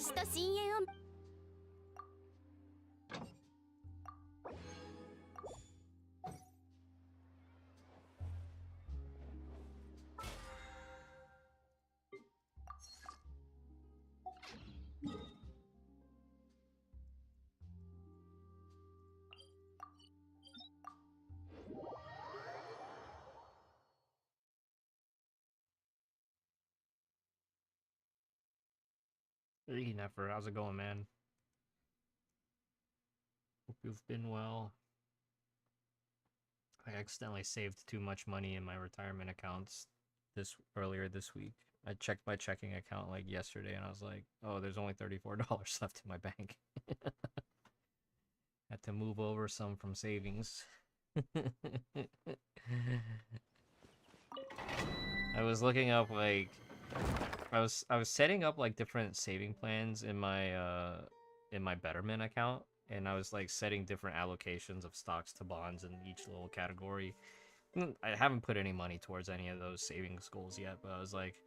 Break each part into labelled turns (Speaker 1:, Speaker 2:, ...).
Speaker 1: 日深淵を
Speaker 2: Hey, Nefer, how's it going, man? Hope you've been well. I accidentally saved too much money in my retirement accounts earlier this week. I checked my checking account like yesterday and I was like, oh, there's only $34 left in my bank. Had to move over some from savings. I was looking up like I was setting up like different saving plans in my Betterment account, and I was like setting different allocations of stocks to bonds in each little category. I haven't put any money towards any of those savings goals yet, but I was like,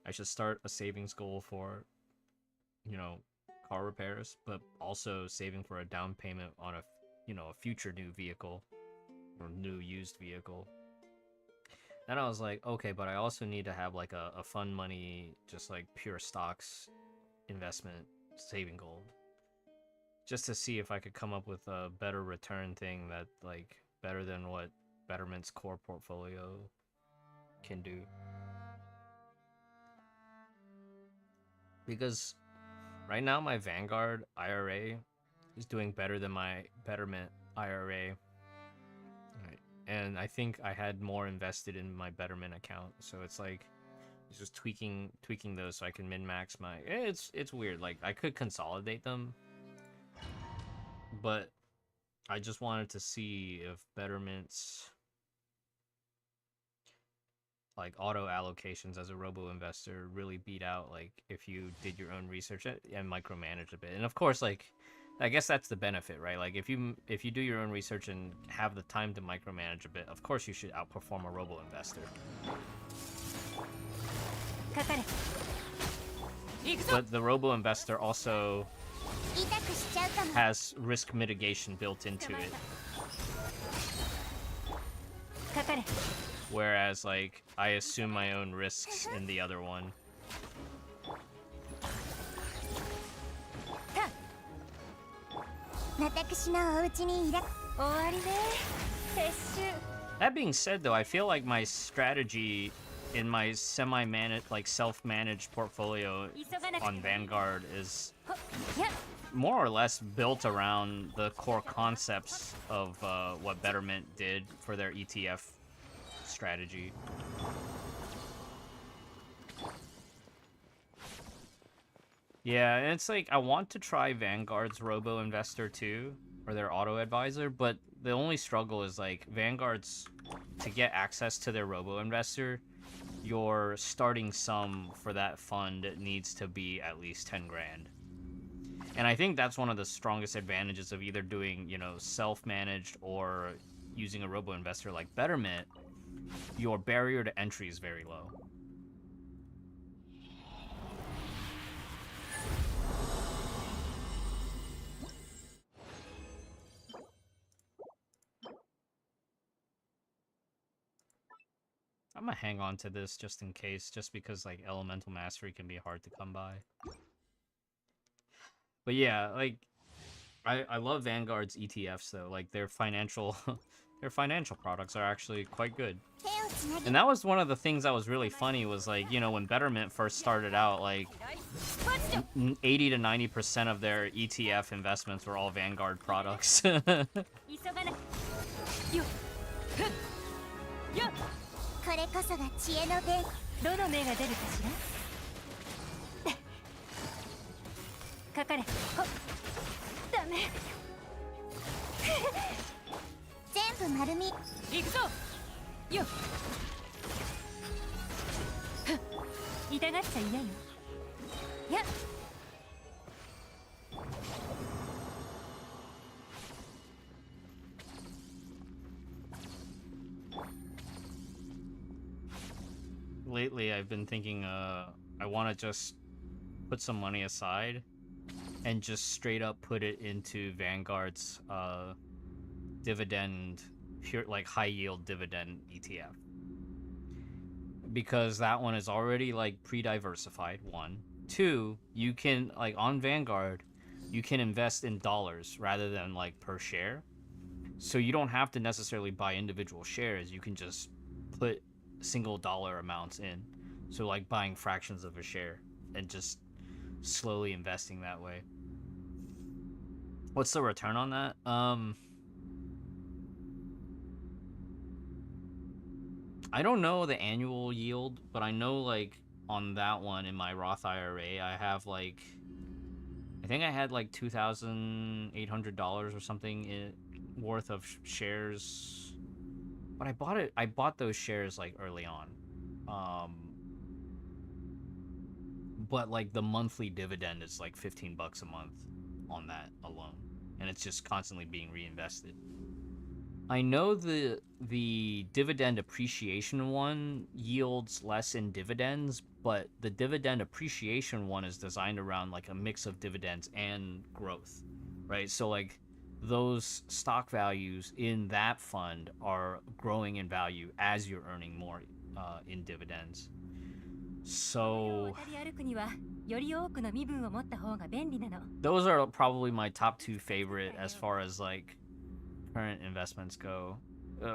Speaker 2: I should start a savings goal for, you know, car repairs, but also saving for a down payment on a future new vehicle or new used vehicle. Then I was like, okay, but I also need to have like a fun money, just like pure stocks investment saving goal. Just to see if I could come up with a better return thing that like better than what Betterment's core portfolio can do. Because right now my Vanguard IRA is doing better than my Betterment IRA. Right. And I think I had more invested in my Betterment account, so it's like it's just tweaking those so I can min-max my it's weird. Like I could consolidate them, but I just wanted to see if Betterment's like auto allocations as a robo investor really beat out like if you did your own research and micromanage a bit. And of course, like I guess that's the benefit, right? Like if you do your own research and have the time to micromanage a bit, of course you should outperform a robo investor. But the robo investor also has risk mitigation built into it. Whereas, like, I assume my own risks in the other one. That being said, though, I feel like my strategy in my self-managed portfolio on Vanguard is more or less built around the core concepts of what Betterment did for their ETF strategy. Yeah, and it's like I want to try Vanguard's Robo Investor too, or their Auto Advisor, but the only struggle is like Vanguard's, to get access to their Robo Investor, your starting sum for that fund needs to be at least 10 grand. And I think that's one of the strongest advantages of either doing, self-managed or using a Robo Investor like Betterment. Your barrier to entry is very low. I'm gonna hang on to this just in case, just because like Elemental Mastery can be hard to come by. But yeah, like I love Vanguard's ETFs though. Like their financial their financial products are actually quite good. And that was one of the things that was really funny was like, when Betterment first started out, like 80 to 90% of their ETF investments were all Vanguard products. Lately, I've been thinking, I want to just put some money aside and just straight up put it into Vanguard's dividend, pure like high yield dividend ETF, because that one is already like pre-diversified. One, two, you can like on Vanguard, you can invest in dollars rather than like per share, so you don't have to necessarily buy individual shares. You can just put single dollar amounts in, so like buying fractions of a share and just slowly investing that way. What's the return on that? I don't know the annual yield, but I know like on that one in my Roth IRA, I have like, I think I had like $2,800 or something worth of shares, but I bought those shares like early on. But like the monthly dividend is like $15 a month on that alone, and it's just constantly being reinvested. I know the dividend appreciation one yields less in dividends, but the dividend appreciation one is designed around like a mix of dividends and growth, right? So like those stock values in that fund are growing in value as you're earning more in dividends. So those are probably my top two favorite as far as like current investments go,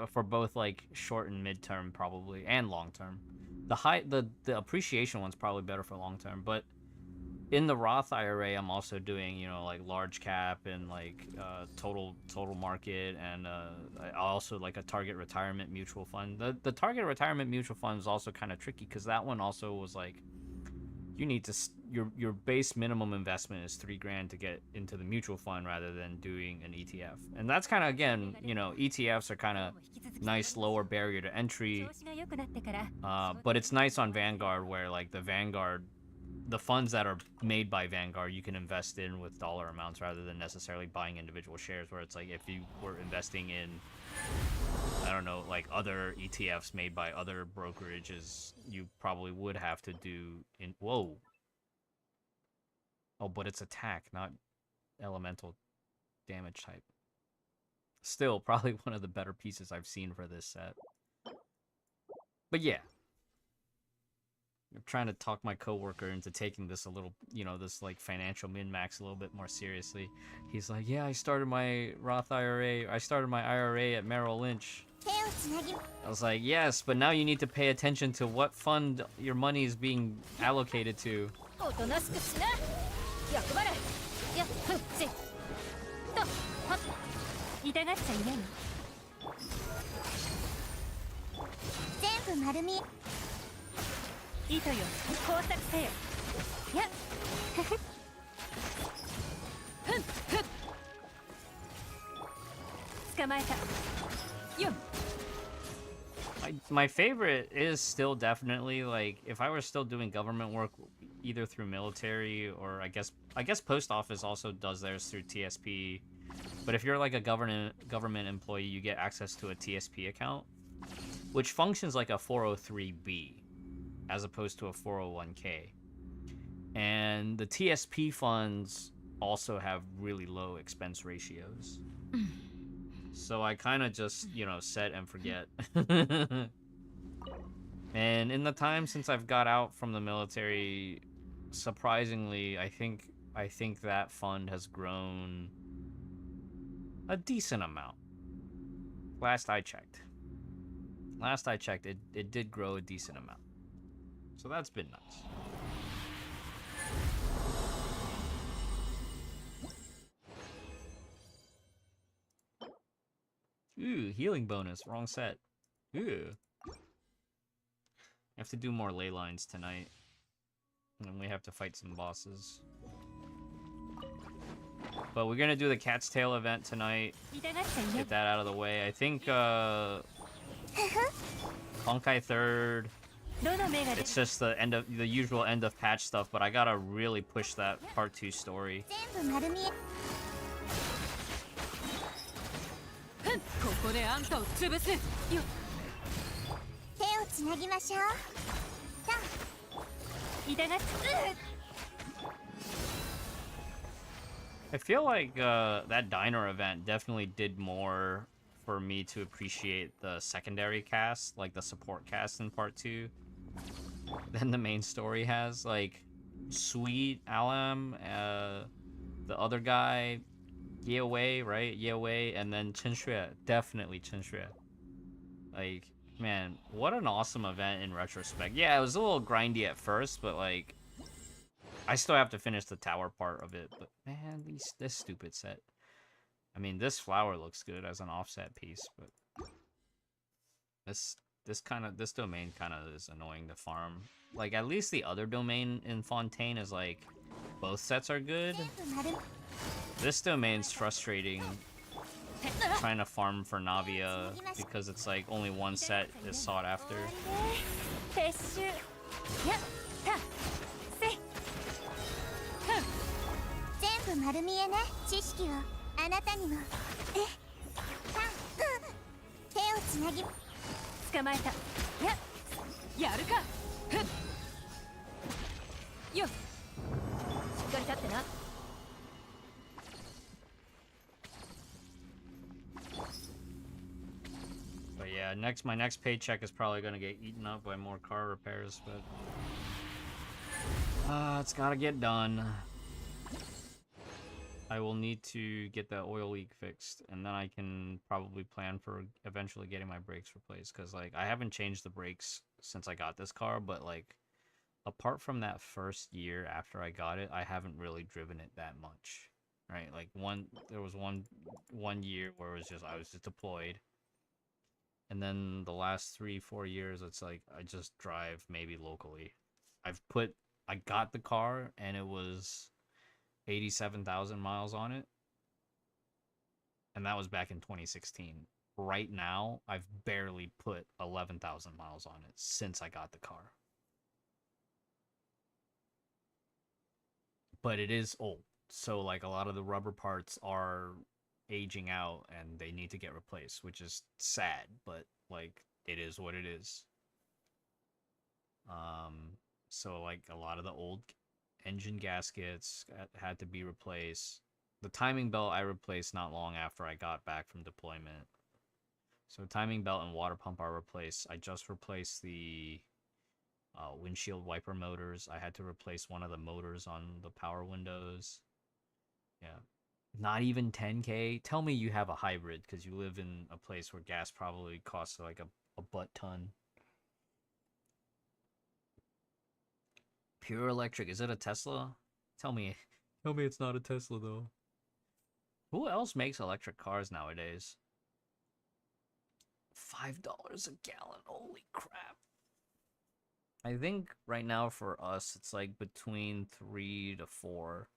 Speaker 2: for both like short and mid-term probably, and long-term. The appreciation one's probably better for long-term, but in the Roth IRA I'm also doing, you know, like large cap and like total market, and also like a target retirement mutual fund. The target retirement mutual fund is also kind of tricky because that one also was like, you need to your base minimum investment is $3,000 to get into the mutual fund rather than doing an ETF. And that's kind of, again, you know, ETFs are kind of nice lower barrier to entry, but it's nice on Vanguard where like the funds that are made by Vanguard you can invest in with dollar amounts rather than necessarily buying individual shares, where it's like if you were investing in, I don't know, like other ETFs made by other brokerages, you probably would have to do in, whoa. Oh, but it's attack, not elemental damage type. Still, probably one of the better pieces I've seen for this set. But yeah. I'm trying to talk my coworker into taking this a little, you know, this like financial min-max a little bit more seriously. He's like, yeah, I started my Roth IRA. I started my IRA at Merrill Lynch. I was like, yes, but now you need to pay attention to what fund your money is being allocated to. My favorite is still definitely like, if I were still doing government work either through military or I guess post office also does theirs through TSP, but if you're like a government employee, you get access to a TSP account which functions like a 403b as opposed to a 401k, and the TSP funds also have really low expense ratios. So I kind of just, you know, set and forget. And in the time since I've got out from the military, surprisingly, I think that fund has grown a decent amount. Last I checked, it did grow a decent amount. So that's been nice. Ooh, healing bonus, wrong set. Ooh. I have to do more ley lines tonight. And then we have to fight some bosses. But we're gonna do the Cat's Tail event tonight. Get that out of the way. I think, Honkai 3rd. It's just the usual end of patch stuff, but I gotta really push that part 2 story. I feel like that diner event definitely did more for me to appreciate the secondary cast, like the support cast in part 2, than the main story has. Like, Sweet, Alam, the other guy, Yewei, right? Yewei, and then Chen Xue. Definitely Chen Xue. Like, man, what an awesome event in retrospect. Yeah, it was a little grindy at first, but like, I still have to finish the tower part of it. But man, this stupid set. I mean, this flower looks good as an offset piece, but this this domain kind of is annoying to farm. Like, at least the other domain in Fontaine is like, both sets are good. This domain's frustrating trying to farm for Navia because it's like only one set is sought after.
Speaker 1: 全部丸見えね知識をあなたにも手をつなぎ捕まえたやるかよっしっかり立ってな
Speaker 2: But yeah, my next paycheck is probably gonna get eaten up by more car repairs, but it's gotta get done. I will need to get that oil leak fixed, and then I can probably plan for eventually getting my brakes replaced, because like I haven't changed the brakes since I got this car, but like apart from that first year after I got it, I haven't really driven it that much. Right? Like there was one year where it was just I was just deployed. And then the last 3-4 years, it's like I just drive maybe locally. I got the car and it was 87,000 miles on it. And that was back in 2016. Right now, I've barely put 11,000 miles on it since I got the car. But it is old. So like a lot of the rubber parts are aging out and they need to get replaced, which is sad, but like it is what it is. So like a lot of the old engine gaskets had to be replaced. The timing belt I replaced not long after I got back from deployment. So timing belt and water pump are replaced. I just replaced the windshield wiper motors. I had to replace one of the motors on the power windows. Yeah. Not even 10K. Tell me you have a hybrid because you live in a place where gas probably costs like a butt ton. Pure electric. Is it a Tesla? Tell me it's not a Tesla though. Who else makes electric cars nowadays? $5 a gallon. Holy crap. I think right now for us it's like between 3 to 4.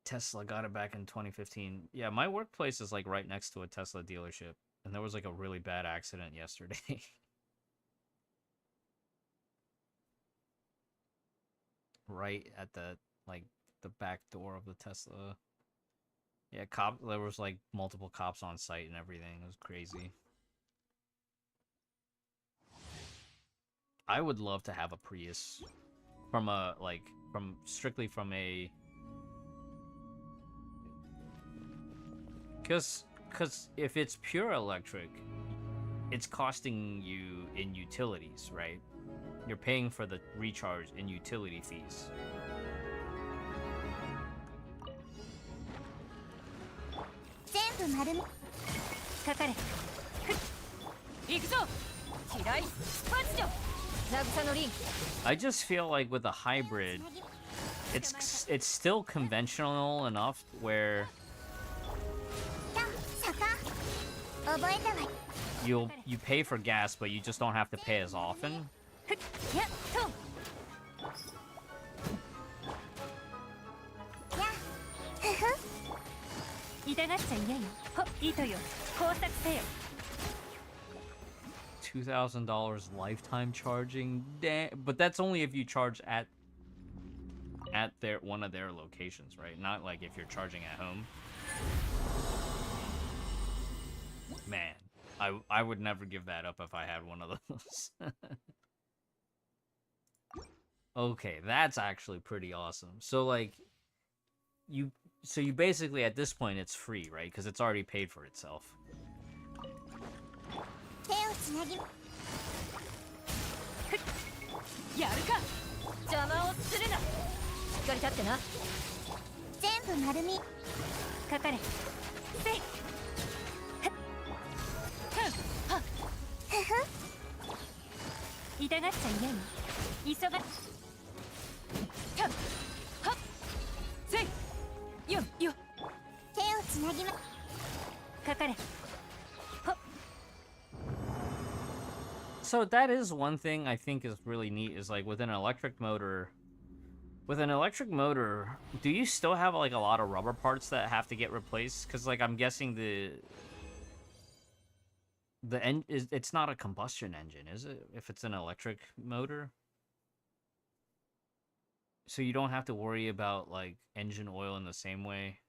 Speaker 2: Tesla got it back in 2015. Yeah, my workplace is like right next to a Tesla dealership, and there was like a really bad accident yesterday. Right at the back door of the Tesla. Yeah, there was like multiple cops on site and everything. It was crazy. I would love to have a Prius strictly from a Because if it's pure electric, it's costing you in utilities, right? You're paying for the recharge in utility fees. I just feel like with a hybrid, it's still conventional enough where you pay for gas, but you just don't have to pay as often. $2,000 lifetime charging, but that's only if you charge at one of their locations, right? Not like if you're charging at home. Man, I would never give that up if I had one of those. Okay, that's actually pretty awesome. So like you so you basically at this point it's free, right? Because it's already paid for itself.
Speaker 1: 手をつなぎやるか邪魔をするなしっかり立ってな全部丸みかかれせいはっふふ痛がっちゃいないの急がはっはっせいよよ手をつなぎまかかれ
Speaker 2: So that is one thing I think is really neat is like with an electric motor. With an electric motor, do you still have like a lot of rubber parts that have to get replaced? Because like I'm guessing it's not a combustion engine, is it? If it's an electric motor, so you don't have to worry about like engine oil in the same way,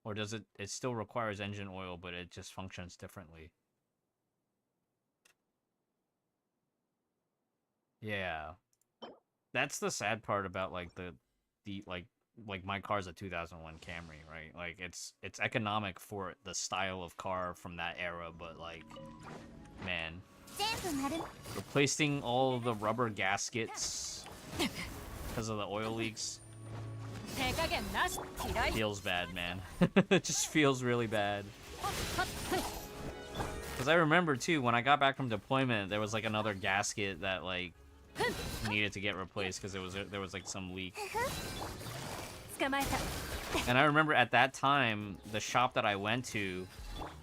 Speaker 2: or does it? It still requires engine oil, but it just functions differently. Yeah. That's the sad part about like the like my car's a 2001 Camry, right? Like it's economic for the style of car from that era, but like man, replacing all the rubber gaskets because of the oil leaks feels bad, man. It just feels really bad. Because I remember too when I got back from deployment, there was like another gasket that like needed to get replaced because there was like some leak. And I remember at that time, the shop that I went to,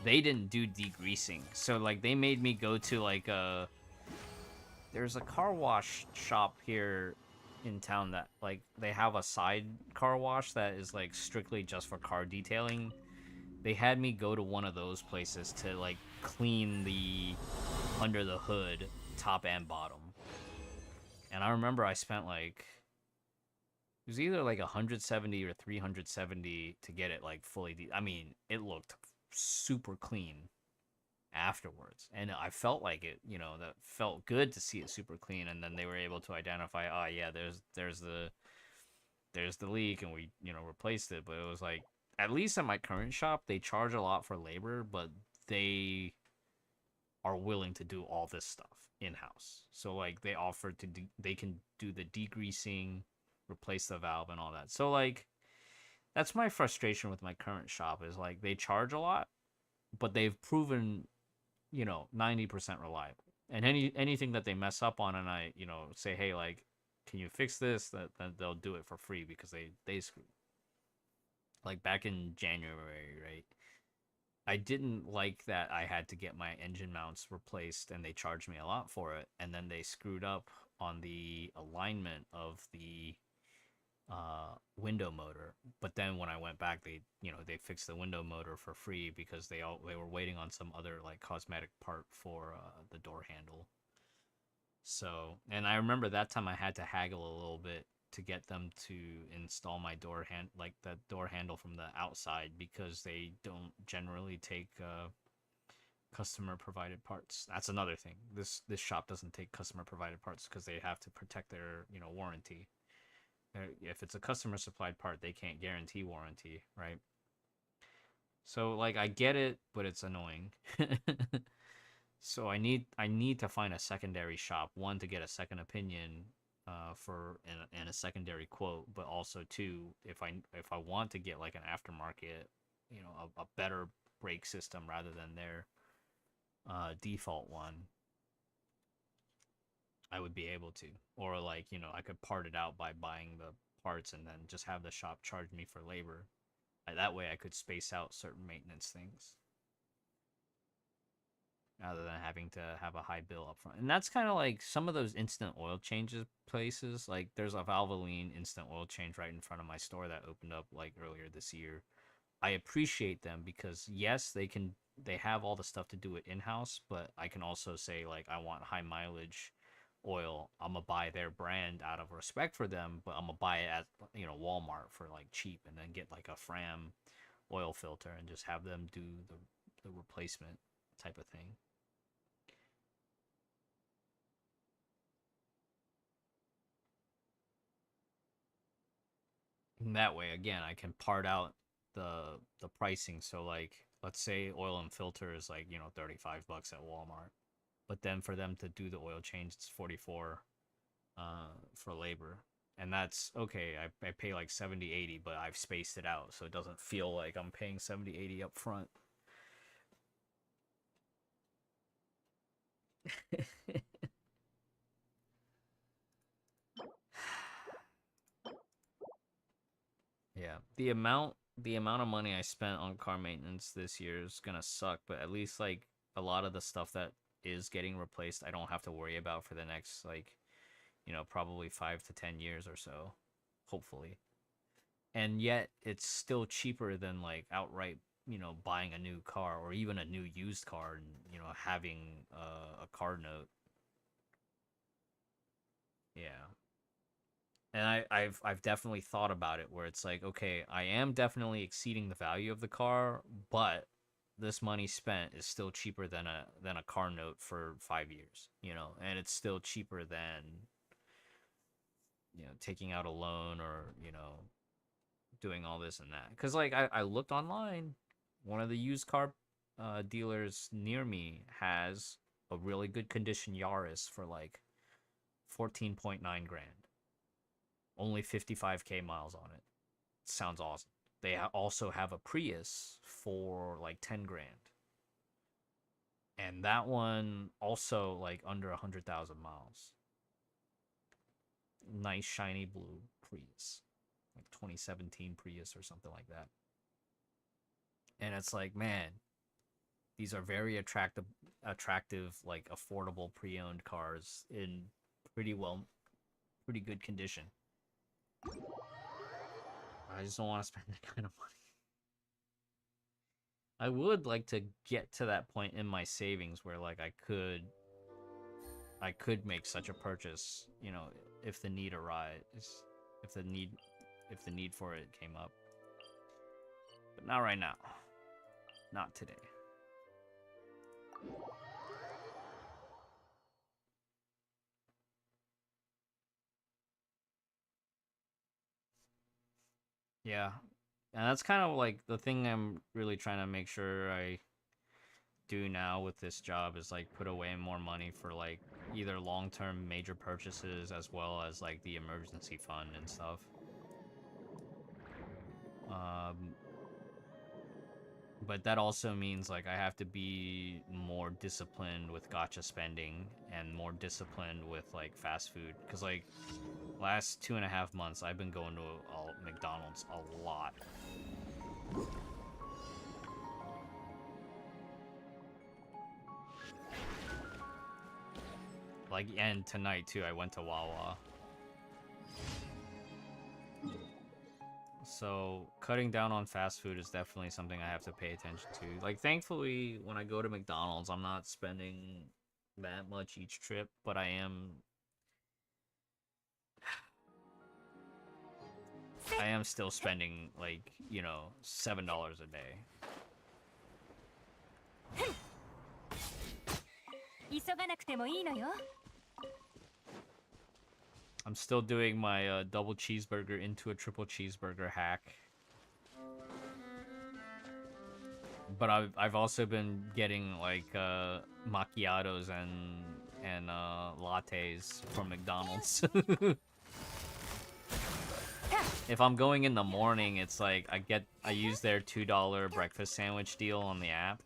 Speaker 2: they didn't do degreasing. So like they made me go to like there's a car wash shop here in town that like they have a side car wash that is like strictly just for car detailing. They had me go to one of those places to like clean the under the hood, top and bottom. And I remember I spent like it was either like 170 or 370 to get it like fully I mean, it looked super clean afterwards. And I felt like it, you know, that felt good to see it super clean, and then they were able to identify, oh yeah, there's the leak, and we, you know, replaced it. But it was like at least at my current shop, they charge a lot for labor, but they are willing to do all this stuff in-house. So like they offer to they can do the degreasing, replace the valve and all that. So like that's my frustration with my current shop is like they charge a lot, but they've proven, you know, 90% reliable. And anything that they mess up on and I, you know, say, hey, like, can you fix this? That they'll do it for free because they screw. Like back in January, right? I didn't like that I had to get my engine mounts replaced and they charged me a lot for it. And then they screwed up on the alignment of the window motor. But then when I went back, they, you know, they fixed the window motor for free because they were waiting on some other like cosmetic part for the door handle. So, and I remember that time I had to haggle a little bit to get them to install my like the door handle from the outside because they don't generally take customer provided parts. That's another thing. This shop doesn't take customer provided parts because they have to protect their, you know, warranty. If it's a customer supplied part, they can't guarantee warranty, right? So like I get it, but it's annoying. So I need to find a secondary shop, one to get a second opinion and a secondary quote, but also two, if I want to get like an aftermarket, you know, a better brake system rather than their default one, I would be able to. Or like, you know, I could part it out by buying the parts and then just have the shop charge me for labor. That way I could space out certain maintenance things rather than having to have a high bill up front. And that's kind of like some of those instant oil changes places. Like there's a Valvoline instant oil change right in front of my store that opened up like earlier this year. I appreciate them because yes, they have all the stuff to do it in-house, but I can also say like I want high mileage oil. I'm gonna buy their brand out of respect for them, but I'm gonna buy it at, you know, Walmart for like cheap and then get like a Fram oil filter and just have them do the replacement type of thing. And that way, again, I can part out the pricing. So like, let's say oil and filter is like, 35 bucks at Walmart. But then for them to do the oil change, it's 44 for labor. And that's okay. I pay like 70, 80, but I've spaced it out so it doesn't feel like I'm paying 70, 80 up front. Yeah, the amount of money I spent on car maintenance this year is gonna suck, but at least like a lot of the stuff that is getting replaced, I don't have to worry about for the next like, probably 5 to 10 years or so, hopefully. And yet it's still cheaper than like outright, buying a new car or even a new used car and having a car note. Yeah. And I've definitely thought about it where it's like, okay, I am definitely exceeding the value of the car, but this money spent is still cheaper than a car note for 5 years, and it's still cheaper than taking out a loan or doing all this and that. Because like I looked online, one of the used car dealers near me has a really good condition Yaris for like 14.9 grand. Only 55K miles on it. Sounds awesome. They also have a Prius for like 10 grand. And that one also like under 100,000 miles. Nice shiny blue Prius. Like 2017 Prius or something like that. And it's like, man, these are very attractive like affordable pre-owned cars in pretty good condition. I just don't want to spend that kind of money. I would like to get to that point in my savings where like I could make such a purchase, if the need arises, if the need for it came up. But not right now. Not today. Yeah. And that's kind of like the thing I'm really trying to make sure I do now with this job is like put away more money for like either long-term major purchases as well as like the emergency fund and stuff. But that also means like I have to be more disciplined with gacha spending and more disciplined with like fast food, because like last 2.5 months I've been going to McDonald's a lot. Like, and tonight too, I went to Wawa. So cutting down on fast food is definitely something I have to pay attention to. Like, thankfully, when I go to McDonald's, I'm not spending that much each trip, but I am still spending like, $7 a day.
Speaker 1: 急がなくてもいいのよ。
Speaker 2: I'm still doing my double cheeseburger into a triple cheeseburger hack. But I've also been getting like macchiatos and lattes from McDonald's. If I'm going in the morning, it's like I use their $2 breakfast sandwich deal on the app.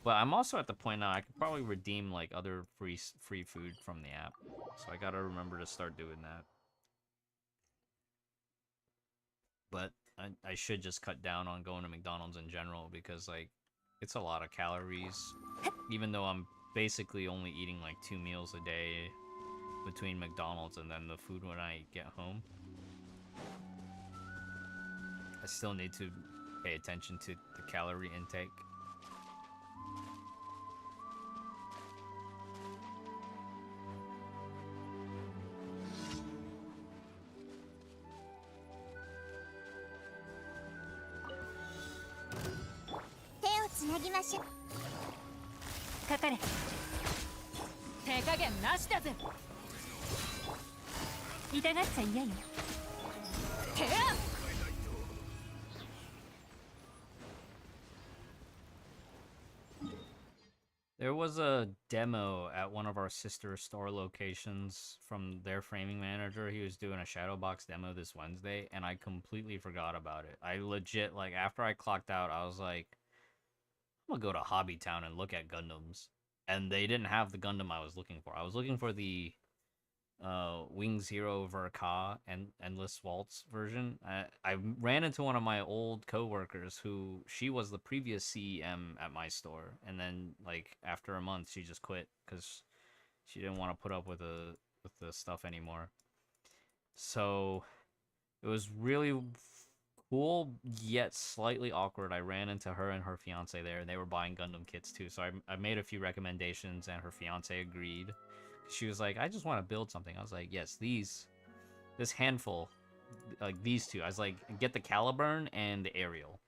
Speaker 2: But I'm also at the point now I could probably redeem like other free food from the app. So I gotta remember to start doing that. But I should just cut down on going to McDonald's in general, because like it's a lot of calories. Even though I'm basically only eating like 2 meals a day between McDonald's and then the food when I get home. I still need to pay attention to the calorie intake. Hey,
Speaker 1: かかれ。手加減なしだぜ。痛がっちゃ嫌よ。
Speaker 2: There was a demo at one of our sister store locations from their framing manager. He was doing a shadow box demo this Wednesday, and I completely forgot about it. I legit, like, after I clocked out, I was like, I'm gonna go to Hobby Town and look at Gundams. And they didn't have the Gundam I was looking for. I was looking for the Wing Zero Verka and Endless Waltz version. I ran into one of my old coworkers who she was the previous CEM at my store, and then like after a month she just quit because she didn't want to put up with the stuff anymore. So it was really cool yet slightly awkward. I ran into her and her fiance there, and they were buying Gundam kits too. So I made a few recommendations, and her fiance agreed. She was like, I just want to build something. I was like, yes, this handful, like these two. I was like, get the Caliburn and the Aerial.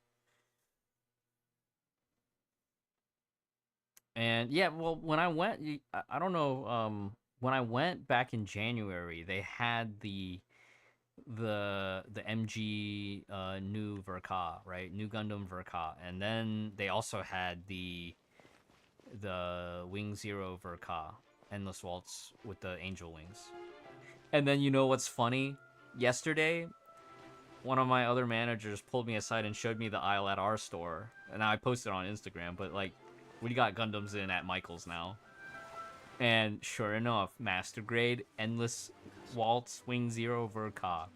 Speaker 2: And yeah, well, when I went, I don't know, when I went back in January, they had the MG new Verka, right? New Gundam Verka, and then they also had the Wing Zero Verka. Endless Waltz with the angel wings. And then you know what's funny? Yesterday, one of my other managers pulled me aside and showed me the aisle at our store. And I posted on Instagram, but like, we got Gundams in at Michael's now. And sure enough, Master Grade, Endless Waltz, Wing Zero Verka.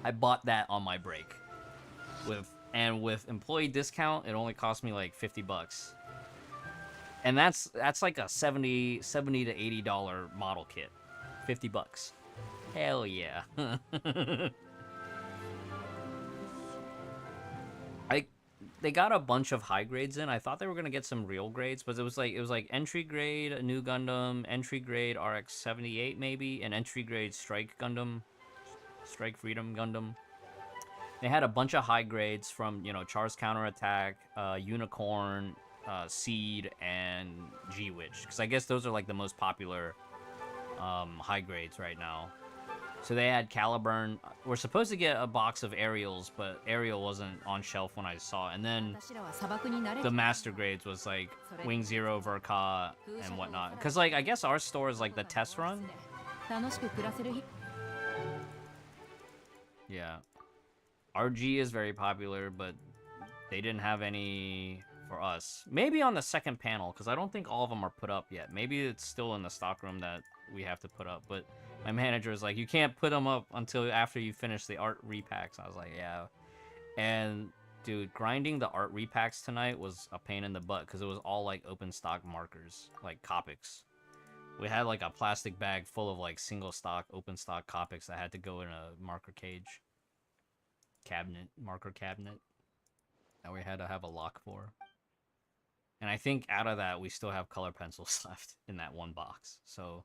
Speaker 2: I bought that on my break. With employee discount, it only cost me like $50. And that's like a $70 to $80 model kit. $50. Hell yeah. They got a bunch of high grades in. I thought they were gonna get some real grades, but it was like entry grade a new Gundam, entry grade RX-78 maybe, and entry grade Strike Gundam, Strike Freedom Gundam. They had a bunch of high grades from, you know, Char's Counterattack, Unicorn, Seed, and G-Witch, because I guess those are like the most popular high grades right now. So they had Caliburn. We're supposed to get a box of Aerials, but Aerial wasn't on shelf when I saw it. And then the master grades was like Wing Zero, Verka, and whatnot. Because like I guess our store is like the test run. Yeah. RG is very popular, but they didn't have any for us. Maybe on the second panel, because I don't think all of them are put up yet. Maybe it's still in the stockroom that we have to put up, but my manager was like, you can't put them up until after you finish the art repacks. I was like, yeah. And dude, grinding the art repacks tonight was a pain in the butt because it was all like open stock markers, like Copics. We had like a plastic bag full of like single stock, open stock Copics that had to go in a marker cage. Marker cabinet. That we had to have a lock for. And I think out of that, we still have color pencils left in that one box. So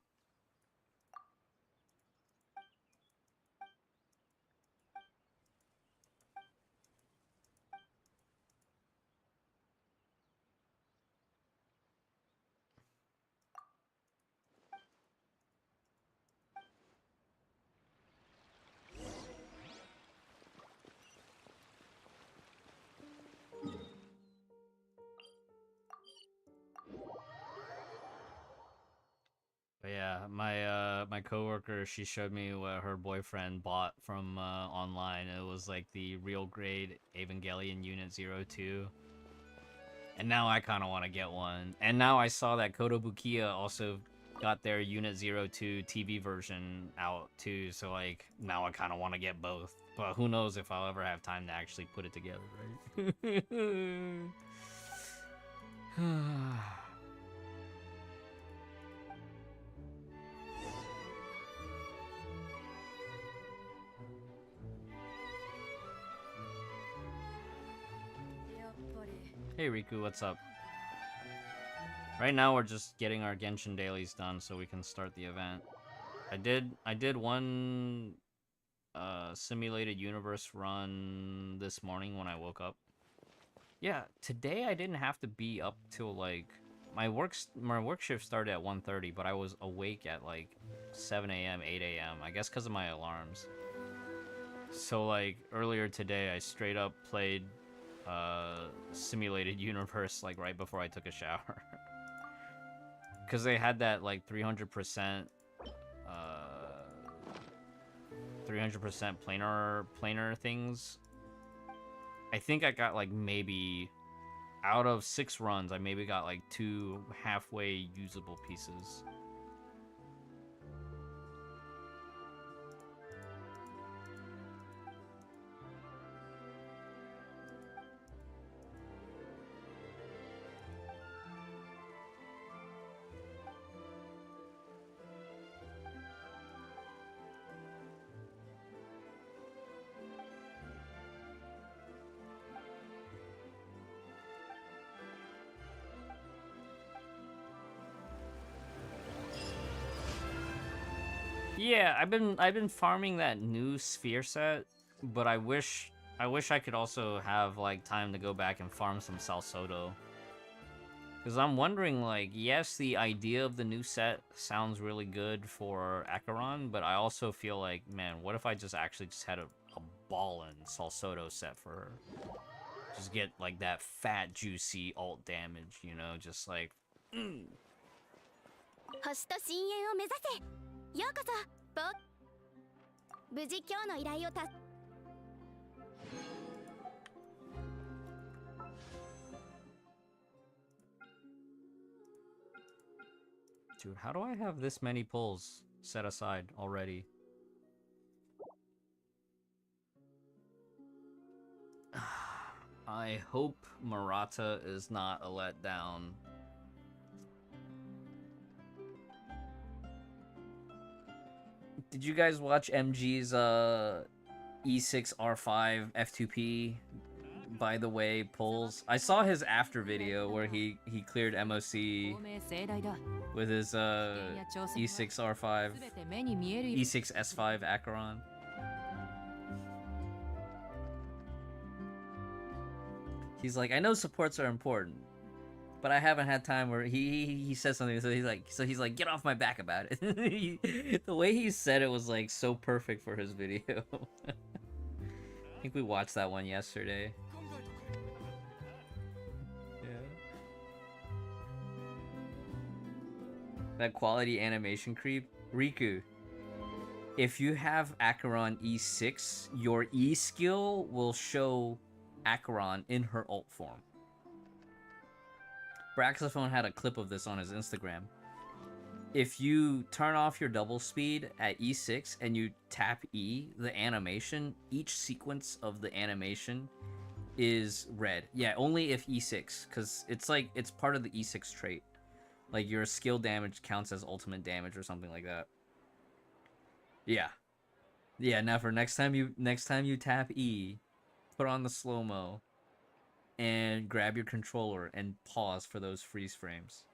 Speaker 2: but yeah, my coworker, she showed me what her boyfriend bought from online. It was like the real grade Evangelion Unit 02. And now I kind of want to get one. And now I saw that Kotobukiya also got their Unit 02 TV version out too. So like now I kind of want to get both. But who knows if I'll ever have time to actually put it together, right? Hey Riku, what's up? Right now we're just getting our Genshin dailies done so we can start the event. I did one simulated universe run this morning when I woke up. Yeah, today I didn't have to be up till like my work shift started at 1:30, but I was awake at like 7 a.m., 8 a.m. I guess because of my alarms. So like earlier today, I straight up played Simulated Universe like right before I took a shower. Because they had that like 300% 300% planar things. I think I got like maybe out of 6 runs, I maybe got like 2 halfway usable pieces. Yeah, I've been farming that new sphere set, but I wish I could also have like time to go back and farm some Salsodo. Because I'm wondering, like, yes, the idea of the new set sounds really good for Acheron, but I also feel like, man, what if I just actually just had a ballin' Salsodo set for her? Just get like that fat, juicy alt damage, you know, just like.
Speaker 1: 星と深淵を目指せ。ようこそ。無事今日の依頼をた。
Speaker 2: Dude, how do I have this many pulls set aside already? I hope Murata is not a letdown. Did you guys watch MG's E6R5 F2P? By the way, pulls. I saw his after video where he cleared MOC with his E6R5 E6S5 Acheron. He's like, I know supports are important, but I haven't had time where he says something, so he's like, get off my back about it. The way he said it was like so perfect for his video. I think we watched that one yesterday. Yeah. That quality animation creep. Riku, if you have Acheron E6, your E skill will show Acheron in her alt form. Braxophone had a clip of this on his Instagram. If you turn off your double speed at E6 and you tap E, the animation, each sequence of the animation is red. Yeah, only if E6, because it's like, it's part of the E6 trait. Like your skill damage counts as ultimate damage or something like that. Yeah. Yeah, now for next time you tap E, put on the slow-mo, and grab your controller and pause for those freeze frames.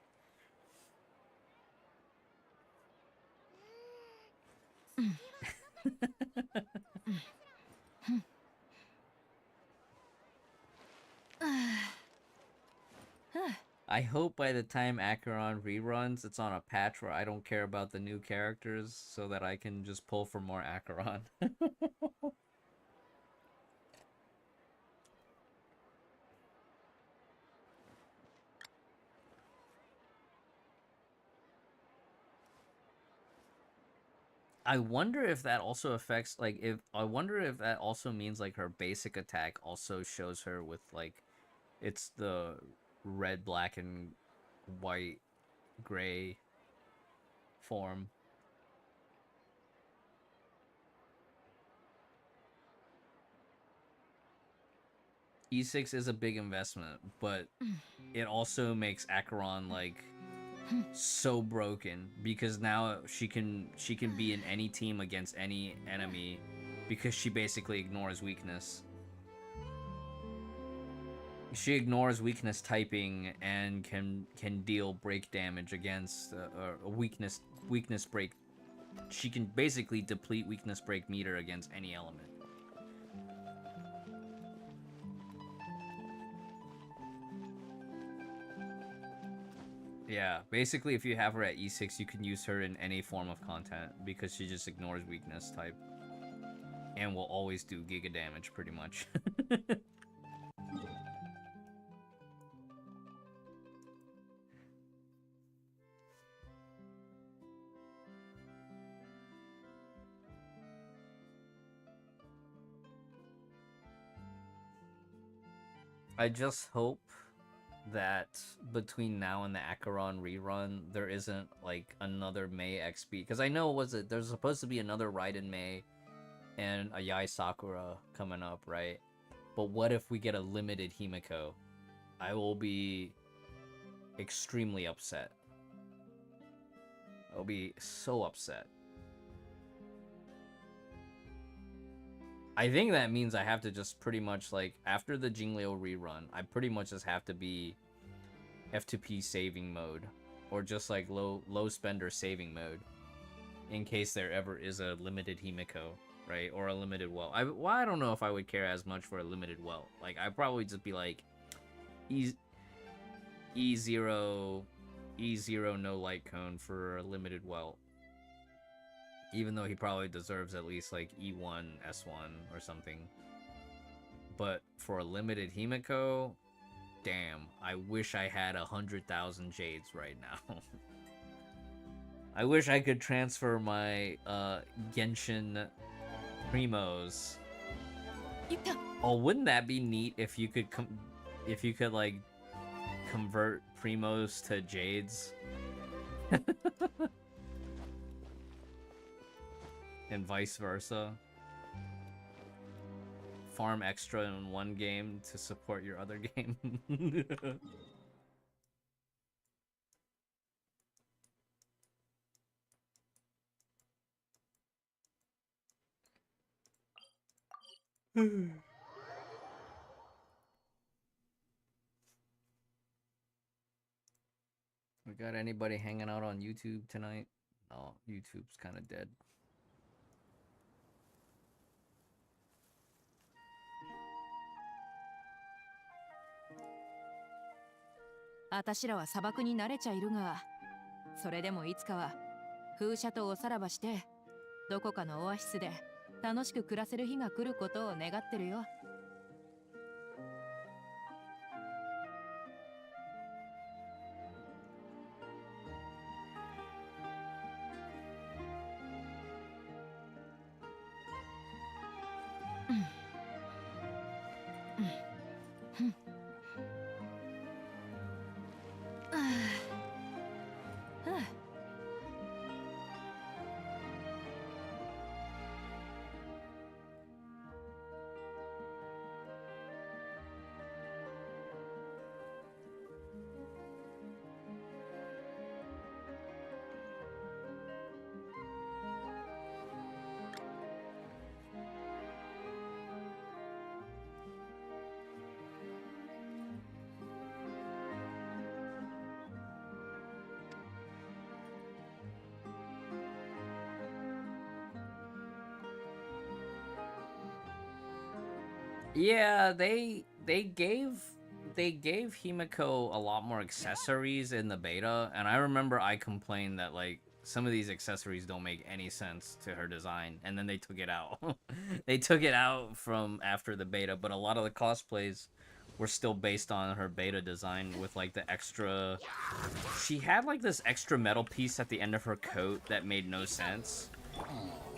Speaker 2: I hope by the time Acheron reruns, it's on a patch where I don't care about the new characters so that I can just pull for more Acheron. I wonder if that also affects, like, I wonder if that also means, like, her basic attack also shows her with, like, it's the red, black, and white, gray form. E6 is a big investment, but it also makes Acheron, like, so broken because now she can be in any team against any enemy because she basically ignores weakness. She ignores weakness typing and can deal break damage against a weakness break. She can basically deplete weakness break meter against any element. Yeah, basically if you have her at E6, you can use her in any form of content because she just ignores weakness type. and will always do giga damage pretty much. I just hope that between now and the Acheron rerun, there isn't like another Mei XP. Because I know, there's supposed to be another Raiden Mei and a Yai Sakura coming up, right? But what if we get a limited Himiko? I will be extremely upset. I'll be so upset. I think that means I have to just pretty much, like, after the Jingliu rerun, I pretty much just have to be F2P saving mode. Or just, like, low spender saving mode. In case there ever is a limited Himiko, right? Or a limited welt. I don't know if I would care as much for a limited welt. Like, I'd probably just be like, E0 no light cone for a limited welt. Even though he probably deserves at least, like, E1, S1, or something. But for a limited Himiko, damn, I wish I had 100,000 Jades right now. I wish I could transfer my, Genshin Primos. Oh, wouldn't that be neat if you could, like, convert Primos to Jades? And vice versa. Farm extra in one game to support your other game. We got anybody hanging out on YouTube tonight? No, YouTube's kind of dead.
Speaker 1: あたしらは砂漠に慣れちゃいるが、それでもいつかは風車とおさらばしてどこかのオアシスで楽しく暮らせる日が来ることを願ってるよ。
Speaker 2: Yeah, they gave Himiko a lot more accessories in the beta, and I remember I complained that, like, some of these accessories don't make any sense to her design, and then they took it out. They took it out from after the beta, but a lot of the cosplays were still based on her beta design with, like, the extra... She had, like, this extra metal piece at the end of her coat that made no sense.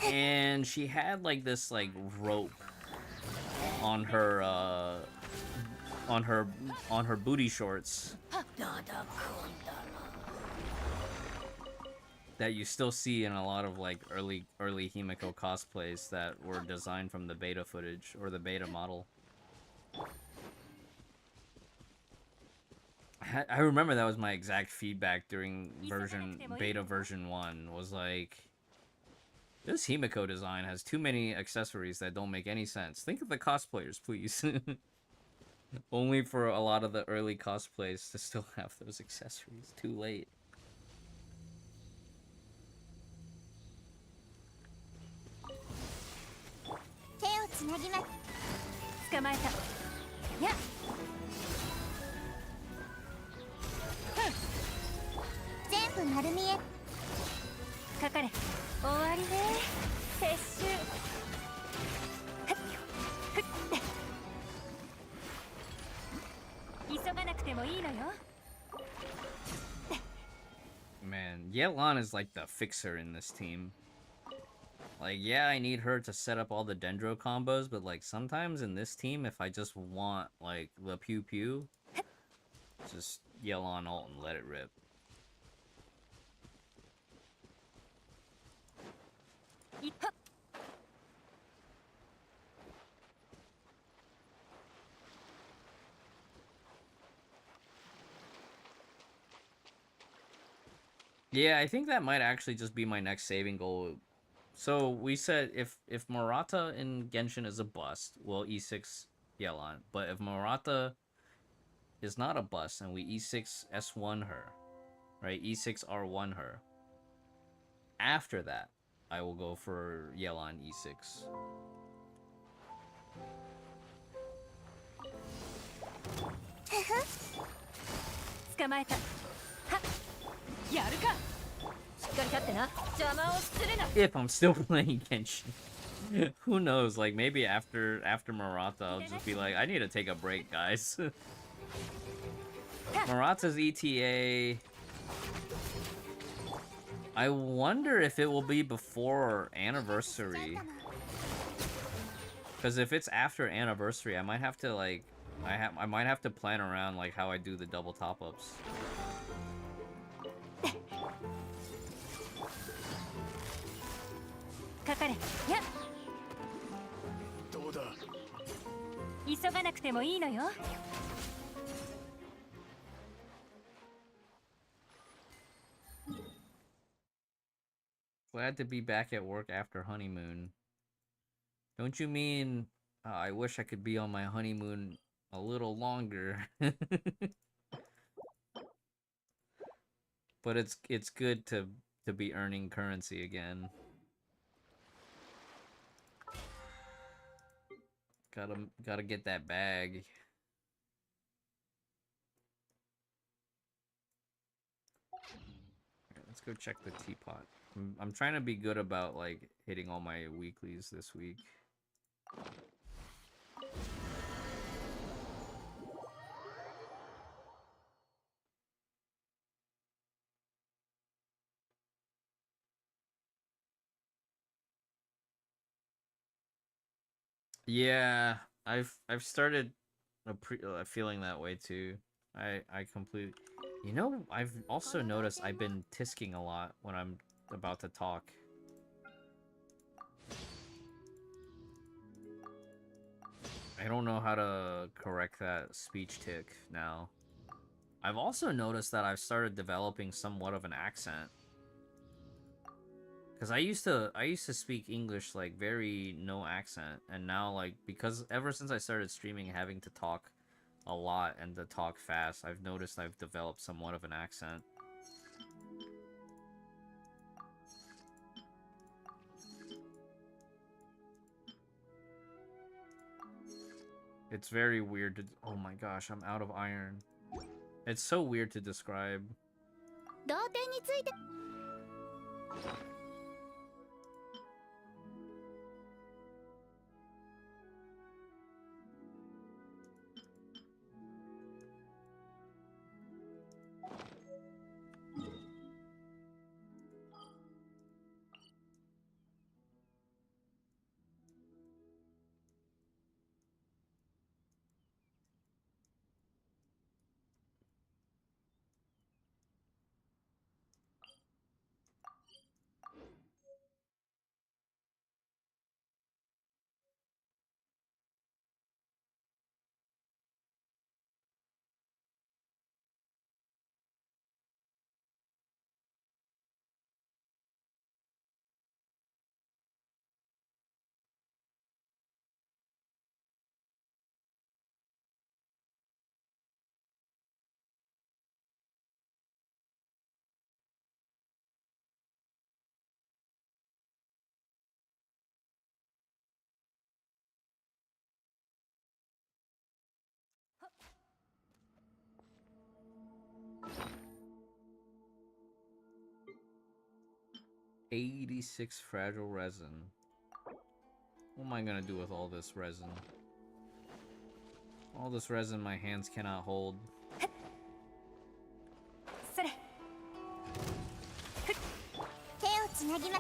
Speaker 2: And she had, like, this, like, rope on her booty shorts that you still see in a lot of, like, early Himiko cosplays that were designed from the beta footage or the beta model. I remember that was my exact feedback during beta version 1 was like, this Himiko design has too many accessories that don't make any sense. Think of the cosplayers, please. Only for a lot of the early cosplays to still have those accessories. Too late. Man, Yelan is like the fixer in this team. Like, yeah, I need her to set up all the Dendro combos, but like sometimes in this team, if I just want like the pew pew, just Yelan ult and let it rip. Yeah, I think that might actually just be my next saving goal. So we said if Murata in Genshin is a bust, we'll E6 Yelan. But if Murata is not a bust and we E6 S1 her, right? E6 R1 her. After that, I will go for Yelan E6.
Speaker 1: 捕まえた。はっ、やるか。しっかり立ってな。邪魔をするな。
Speaker 2: If I'm still playing Genshin. Who knows? Like maybe after Murata, I'll just be like, I need to take a break, guys. Murata's ETA. I wonder if it will be before anniversary. Because if it's after anniversary, I might have to like, I might have to plan around like how I do the double top ups.
Speaker 1: かかれ。や。
Speaker 3: どうだ。
Speaker 1: 急がなくてもいいのよ。
Speaker 2: Glad to be back at work after honeymoon. Don't you mean I wish I could be on my honeymoon a little longer? But it's good to be earning currency again. Gotta get that bag. Right, let's go check the teapot. I'm trying to be good about like hitting all my weeklies this week. Yeah, I've started feeling that way too. I completely. You know, I've also noticed I've been tisking a lot when I'm about to talk. I don't know how to correct that speech tick now. I've also noticed that I've started developing somewhat of an accent. Cause I used to speak English like very no accent, and now like because ever since I started streaming having to talk a lot and to talk fast, I've noticed I've developed somewhat of an accent. It's very weird to, oh my gosh, I'm out of iron. It's so weird to describe.
Speaker 4: 同点について
Speaker 2: 86 fragile resin. What am I gonna do with all this resin? All this resin my hands cannot hold.
Speaker 4: ぎま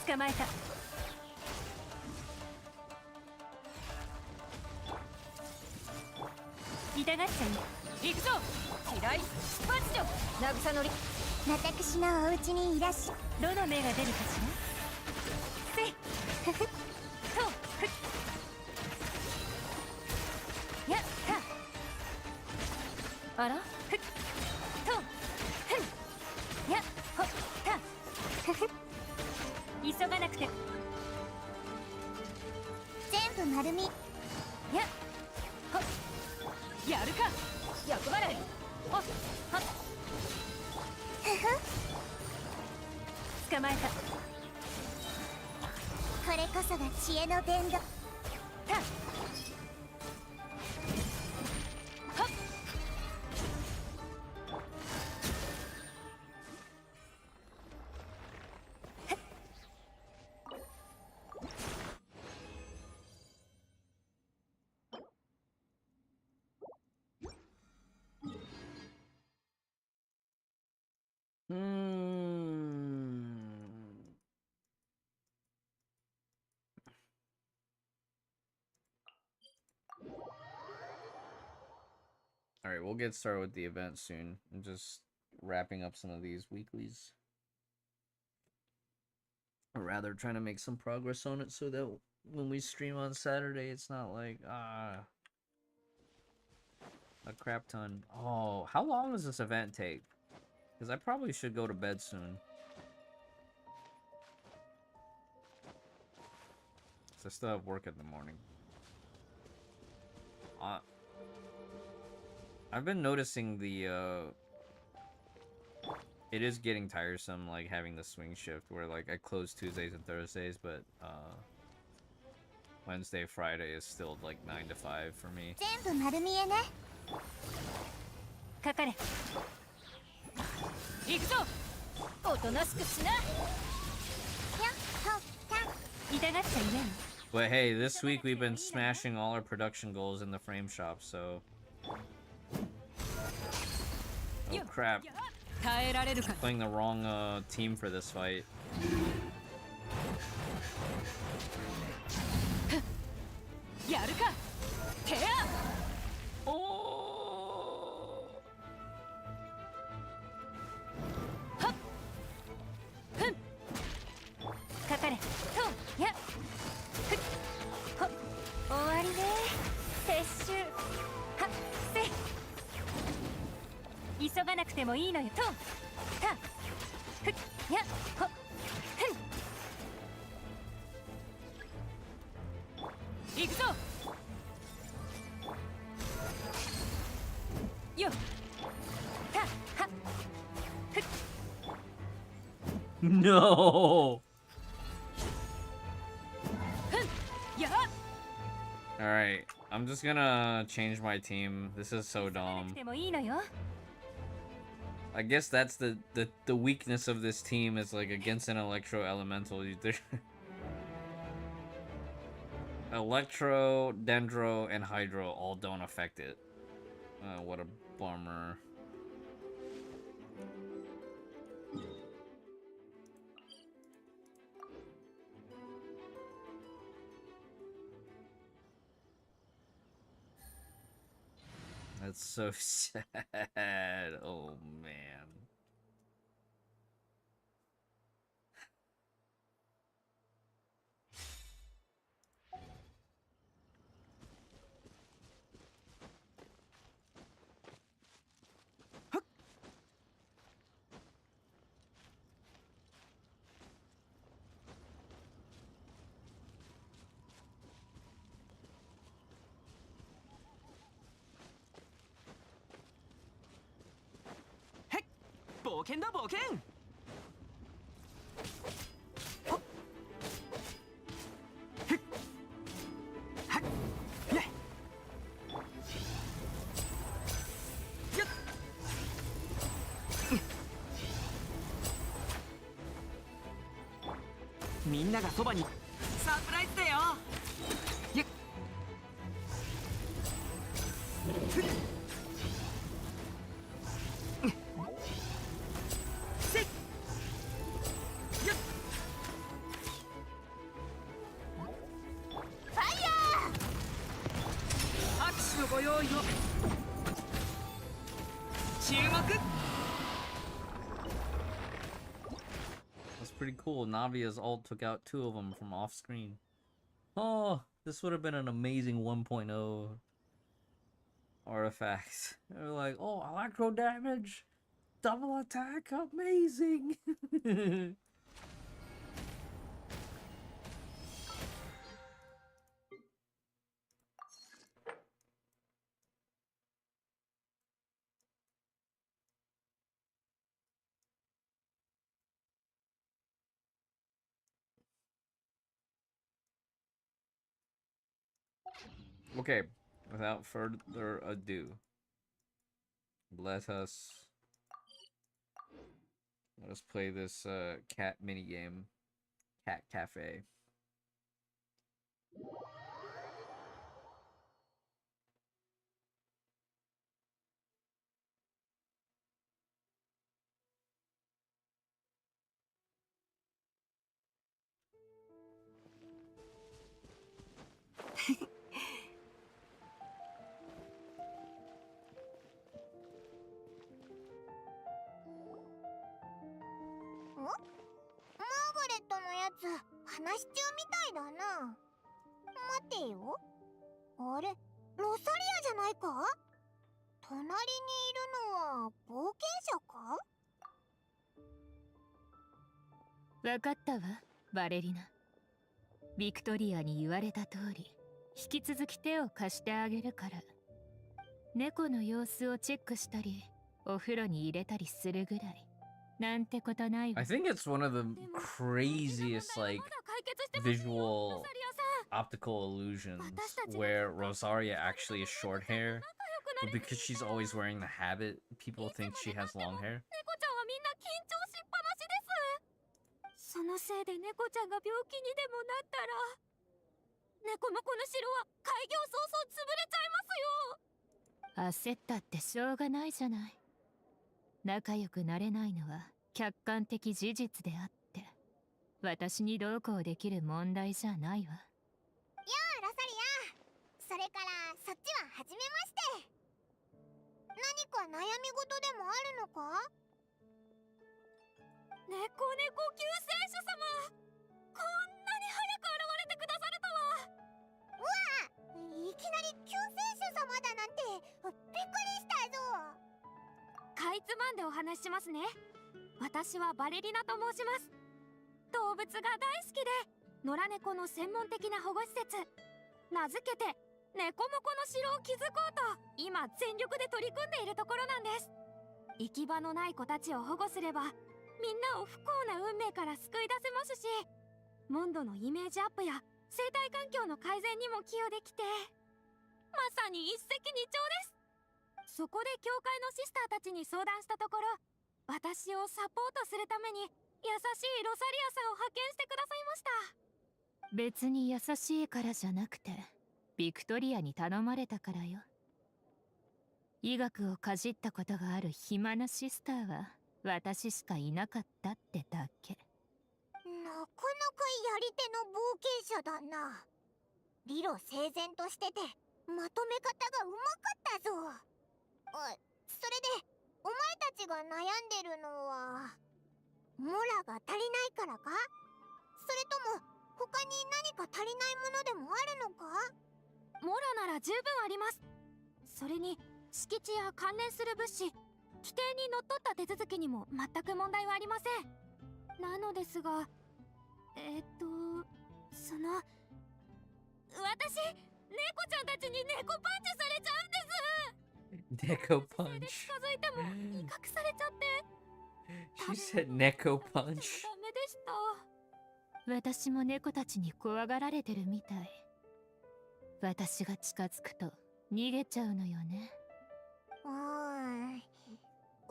Speaker 1: 捕まえた。痛がっちゃい。行くぞ。嫌い出発じゃ。慰乗り。
Speaker 4: 私のお家にいらっしゃ
Speaker 1: どの目が出るかしら。せいふふっとふっやったあらふっとふんやほったふふっ急がなくて
Speaker 4: 全部丸み
Speaker 1: やほやるか役払いほっはっ捕まえた。
Speaker 4: これこそが知恵の伝道
Speaker 1: たはっ
Speaker 2: Alright, we'll get started with the event soon. I'm just wrapping up some of these weeklies. Or rather, trying to make some progress on it so that when we stream on Saturday, it's not like, a crap ton. Oh, how long does this event take? Because I probably should go to bed soon. So I still have work in the morning. I've been noticing the, it is getting tiresome, like, having the swing shift, where, like, I close Tuesdays and Thursdays, but, Wednesday, Friday is still, like, 9 to 5 for me.
Speaker 4: 全部丸見えね
Speaker 1: かかれ。行くぞ。おとなしくしな。
Speaker 4: やっほった
Speaker 1: 痛がっちゃいね
Speaker 2: But hey, this week we've been smashing all our production goals in the frame shop, so... Oh crap.
Speaker 1: 耐えられるか。
Speaker 2: Playing the wrong, team for this fight.
Speaker 1: やるか。てや。
Speaker 2: Oh!
Speaker 1: はっふんかかれとやふっほっ終わりね撤収はっせ急がなくてもいいのよとたふっやほっふん行くぞよたはっふっ
Speaker 2: No!
Speaker 1: やっ
Speaker 2: Alright, I'm just gonna change my team. This is so
Speaker 1: なく
Speaker 2: dumb.
Speaker 1: てもいいのよ
Speaker 2: I guess that's the weakness of this team is like against an electro elemental. Electro, Dendro, and Hydro all don't affect it. What a bummer. That's so sad. Oh man.
Speaker 3: みんながそばにサプライズだよやっせっやっのご用意を。注目。
Speaker 2: That's pretty cool. Navia's ult took out 2 of them from off screen. Oh, this would have been an amazing 1.0 artifact. They're like, oh, electro damage, double attack, amazing. Okay, without further ado, let us play this cat mini game, Cat Cafe.
Speaker 4: 話し中みたいだな。待てよ。あれ、ロサリアじゃないか？隣にいるのは冒険者か？
Speaker 1: わかったわ、バレリナ。ビクトリアに言われた通り、引き続き手を貸してあげるから。猫の様子をチェックしたり、お風呂に入れたりするぐらい。なんてことないわ。
Speaker 2: I think it's one of the craziest, like, visual optical illusions where Rosaria actually is short hair, but because she's always wearing the habit, people think she has long hair.
Speaker 1: そのせいで猫ちゃんが病気にでもなったら、猫のこの城は開業早々潰れちゃいますよ。焦ったってしょうがないじゃない。仲良くなれないのは客観的事実であって、私にどうこうできる問題じゃないわ。
Speaker 4: やあ、ロサリア。それからそっちは初めまして。何か悩み事でもあるのか？
Speaker 1: 猫救世主様、こんなに早く現れてくださるとは。
Speaker 4: うわあ、いきなり救世主様だなんてびっくりしたぞ。
Speaker 1: かいつまんでお話ししますね。私はバレリナと申します。動物が大好きで、野良猫の専門的な保護施設、名付けて猫もこの城を築こうと今全力で取り組んでいるところなんです。行き場のない子たちを保護すれば、みんなを不幸な運命から救い出せますし、モンドのイメージアップや生態環境の改善にも寄与できて、まさに一石二鳥です。そこで教会のシスターたちに相談したところ、私をサポートするために優しいロサリアさんを派遣してくださいました。別に優しいからじゃなくて、ビクトリアに頼まれたからよ。医学をかじったことがある暇なシスターは私しかいなかったってだけ。
Speaker 4: なかなかやり手の冒険者だな。理路整然としててまとめ方がうまかったぞ。それでお前たちが悩んでるのはモラが足りないからか？それとも他に何か足りないものでもあるのか？
Speaker 1: モラなら十分あります。それに敷地や関連する物資、規定にのっとった手続きにも全く問題はありません。なのですが、その私、猫ちゃんたちに猫パンチされちゃうんです。
Speaker 2: Neko
Speaker 1: それで
Speaker 2: punch.
Speaker 1: 近づいても威嚇されちゃって。
Speaker 2: She said Neko
Speaker 1: ダ
Speaker 2: punch.
Speaker 1: メでした。私も猫たちに怖がられてるみたい。私が近づくと逃げちゃうのよね。
Speaker 4: 生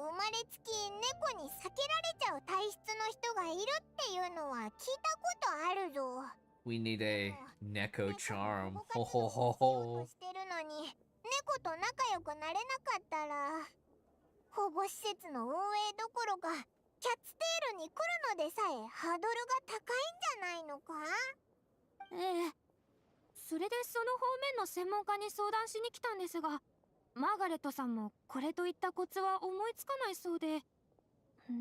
Speaker 4: まれつき猫に避けられちゃう体質の人がいるっていうのは聞いたことあるぞ。
Speaker 2: We need a Neko charm.
Speaker 4: 保
Speaker 2: Ho
Speaker 4: 護
Speaker 2: ho
Speaker 4: 活動
Speaker 2: ho
Speaker 4: を
Speaker 2: ho.
Speaker 4: してるのに猫と仲良くなれなかったら保護施設の運営どころかキャッツテールに来るのでさえハードルが高いんじゃないのか？
Speaker 1: ええ、
Speaker 5: それでその方面の専門家に相談しに来たんですが、マーガレットさんもこれといったコツは思いつかないそうで、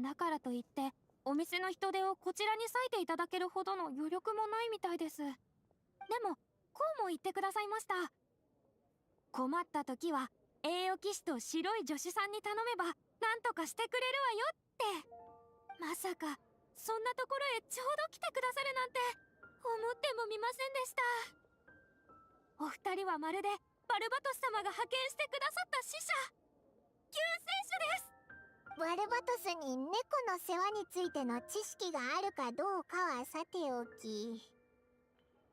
Speaker 5: だからといってお店の人手をこちらに割いていただけるほどの余力もないみたいです。でもこうも言ってくださいました。困った時は栄誉騎士と白い助手さんに頼めばなんとかしてくれるわよって。まさかそんなところへちょうど来てくださるなんて思ってもみませんでした。お二人はまるでバルバトス様が派遣してくださった使者、救世主です。
Speaker 4: バルバトスに猫の世話についての知識があるかどうかはさておき、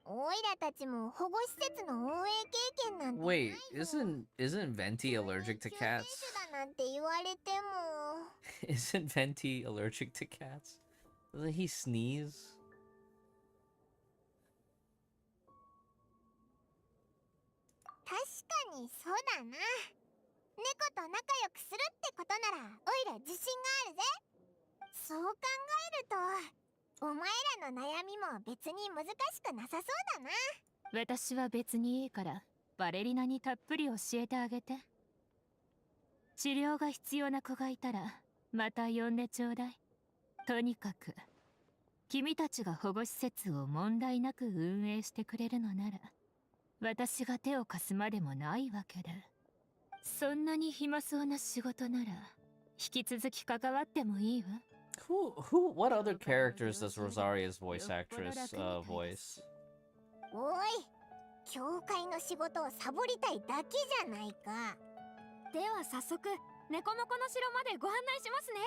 Speaker 4: オイラたちも保護施設の運営経験なんてない
Speaker 2: Wait,
Speaker 4: ぞ。
Speaker 2: isn't Venti allergic to
Speaker 4: 救世
Speaker 2: cats?
Speaker 4: 主だなんて言われても。
Speaker 2: Isn't Venti allergic to cats? Doesn't he sneeze?
Speaker 4: 確かにそうだな。猫と仲良くするってことならオイラ自信があるぜ。そう考えるとお前らの悩みも別に難しくなさそうだな。
Speaker 5: 私は別にいいからバレリナにたっぷり教えてあげて。治療が必要な子がいたらまた呼んでちょうだい。とにかく君たちが保護施設を問題なく運営してくれるのなら私が手を貸すまでもないわけで。そんなに暇そうな仕事なら引き続き関わってもいいわ。
Speaker 2: What other characters does Rosaria's voice actress voice?
Speaker 4: おい、教会の仕事をサボりたいだけじゃないか。
Speaker 5: では早速猫の子の城までご案内しますね。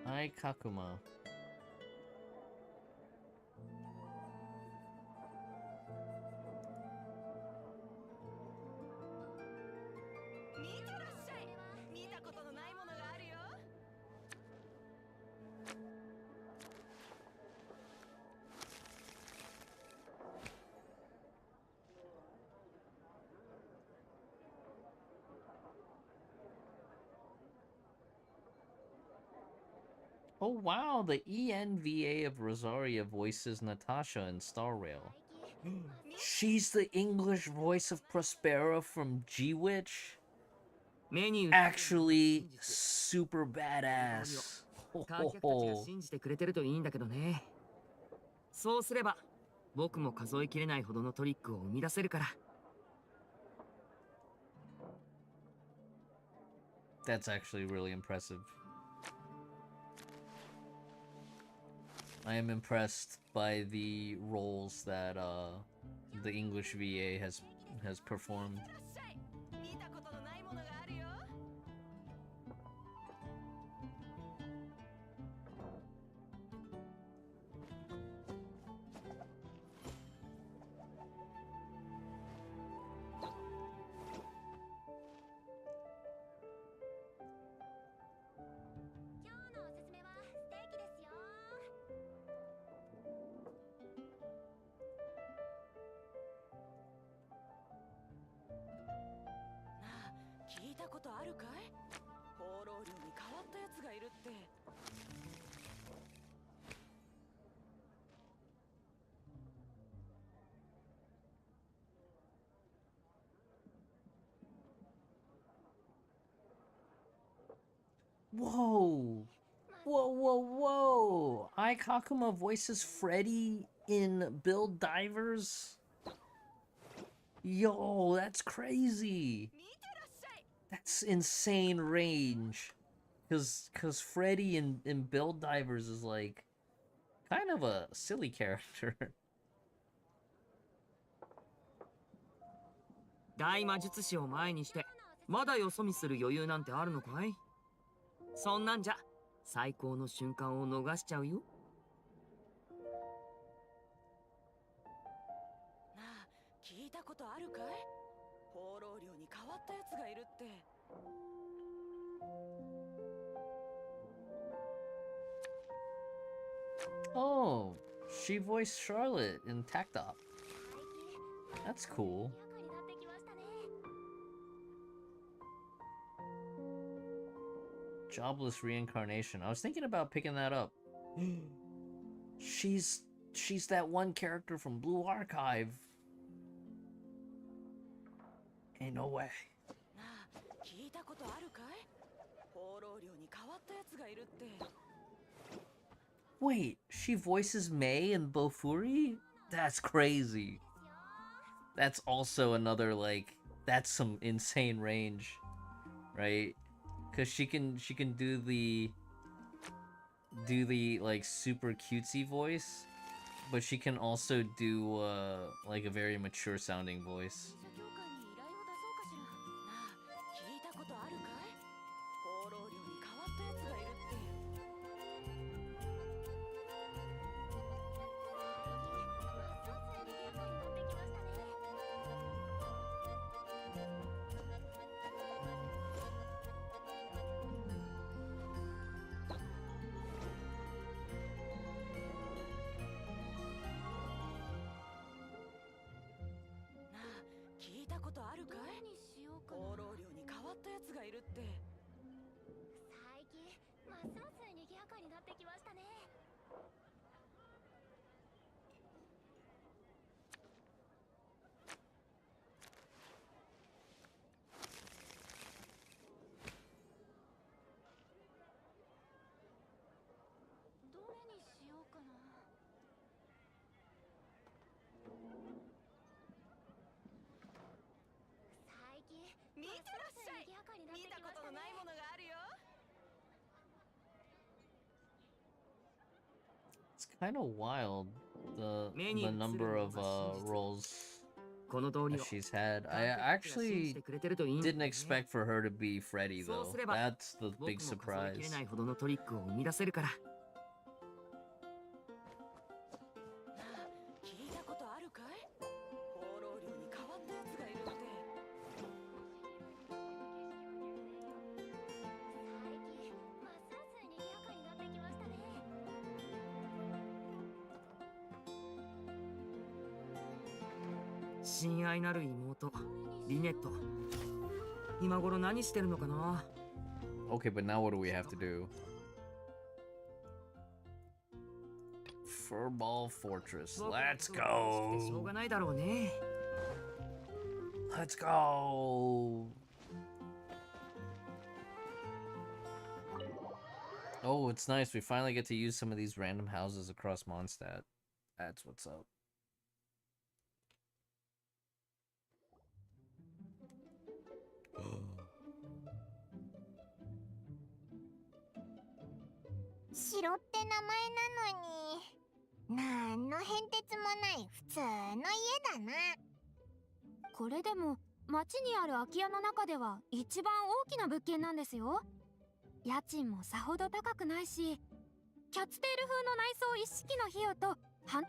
Speaker 2: Ai Kakuma.
Speaker 3: 見てらっしゃい。見たことのないものがあるよ。
Speaker 2: Oh wow, the ENVA of Rosaria voices Natasha in Star Rail. She's the English voice of Prospera from G-Witch?
Speaker 3: メニュー
Speaker 2: Actually, super badass.
Speaker 3: 観客たちが信じてくれてるといいんだけどね。そうすれば僕も数えきれないほどのトリックを生み出せるから。
Speaker 2: That's actually really impressive. I am impressed by the roles that the English VA has performed.
Speaker 3: 見たことのないものがあるよ。
Speaker 4: 今日のおすすめはステーキですよ。
Speaker 3: なあ、聞いたことあるかい？放浪竜に変わったやつがいるって。
Speaker 2: Whoa! Whoa, whoa, whoa! Ai Kakuma voices Freddy in Build Divers? Yo, that's crazy!
Speaker 3: 見てらっしゃい。
Speaker 2: That's insane range. Cause Freddy in Build Divers is like kind of a silly character.
Speaker 3: 大魔術師を前にしてまだよそ見する余裕なんてあるのかい？そんなんじゃ最高の瞬間を逃しちゃうよ。なあ、聞いたことあるかい？放浪竜に変わったやつがいるって。
Speaker 2: Oh, she voiced Charlotte in Tactop. That's cool. Jobless reincarnation. I was thinking about picking that up. She's that one character from Blue Archive. Ain't no way.
Speaker 6: なあ、聞いたことあるかい？放浪寮に変わったやつがいるって。
Speaker 2: Wait, she voices Mei in Bofuri? That's crazy. That's also another, like, that's some insane range, right? Cause she can do the like super cutesy voice, but she can also do like a very mature sounding voice.
Speaker 6: 社協会に依頼を出そうかしら。なあ、聞いたことあるかい？放浪寮に変わったやつがいるって。 なあ、聞いたことあるかい？放浪寮に変わったやつがいるって。
Speaker 4: 最近ますます賑やかになってきましたね。どれにしようかな。最近
Speaker 6: 見てらっしゃい。見たことのないものがあるよ。
Speaker 2: It's kind of wild the
Speaker 3: Many
Speaker 2: number of
Speaker 3: incidents.
Speaker 2: roles
Speaker 3: この通り
Speaker 2: that
Speaker 3: を
Speaker 2: she's had.
Speaker 3: 完
Speaker 2: I
Speaker 3: 璧に信じ
Speaker 2: actually
Speaker 3: てくれてるといいんだよ
Speaker 2: didn't
Speaker 3: ね。
Speaker 2: expect for her to be Freddy
Speaker 3: そう
Speaker 2: though.
Speaker 3: すれば
Speaker 2: That's the
Speaker 3: 僕
Speaker 2: big
Speaker 3: も数えき
Speaker 2: surprise.
Speaker 3: れないほどのトリックを生み出せるから。
Speaker 6: なあ、聞いたことあるかい？放浪寮に変わったやつがいるって。
Speaker 4: 最近ますます賑やかになってきましたね。
Speaker 3: 親愛なる妹リネット、今頃何してるのかな。
Speaker 2: Okay, but now what do we have to do? Furball Fortress.
Speaker 3: 僕は
Speaker 2: Let's
Speaker 3: そうしてしょう
Speaker 2: go.
Speaker 3: がないだろうね。
Speaker 2: Let's go. Oh, it's nice. We finally get to use some of these random houses across Mondstadt. That's what's up.
Speaker 4: 城って名前なのに、なんの変哲もない普通の家だな。
Speaker 5: これでも町にある空き家の中では一番大きな物件なんですよ。家賃もさほど高くないし、キャッツテール風の内装一式の費用と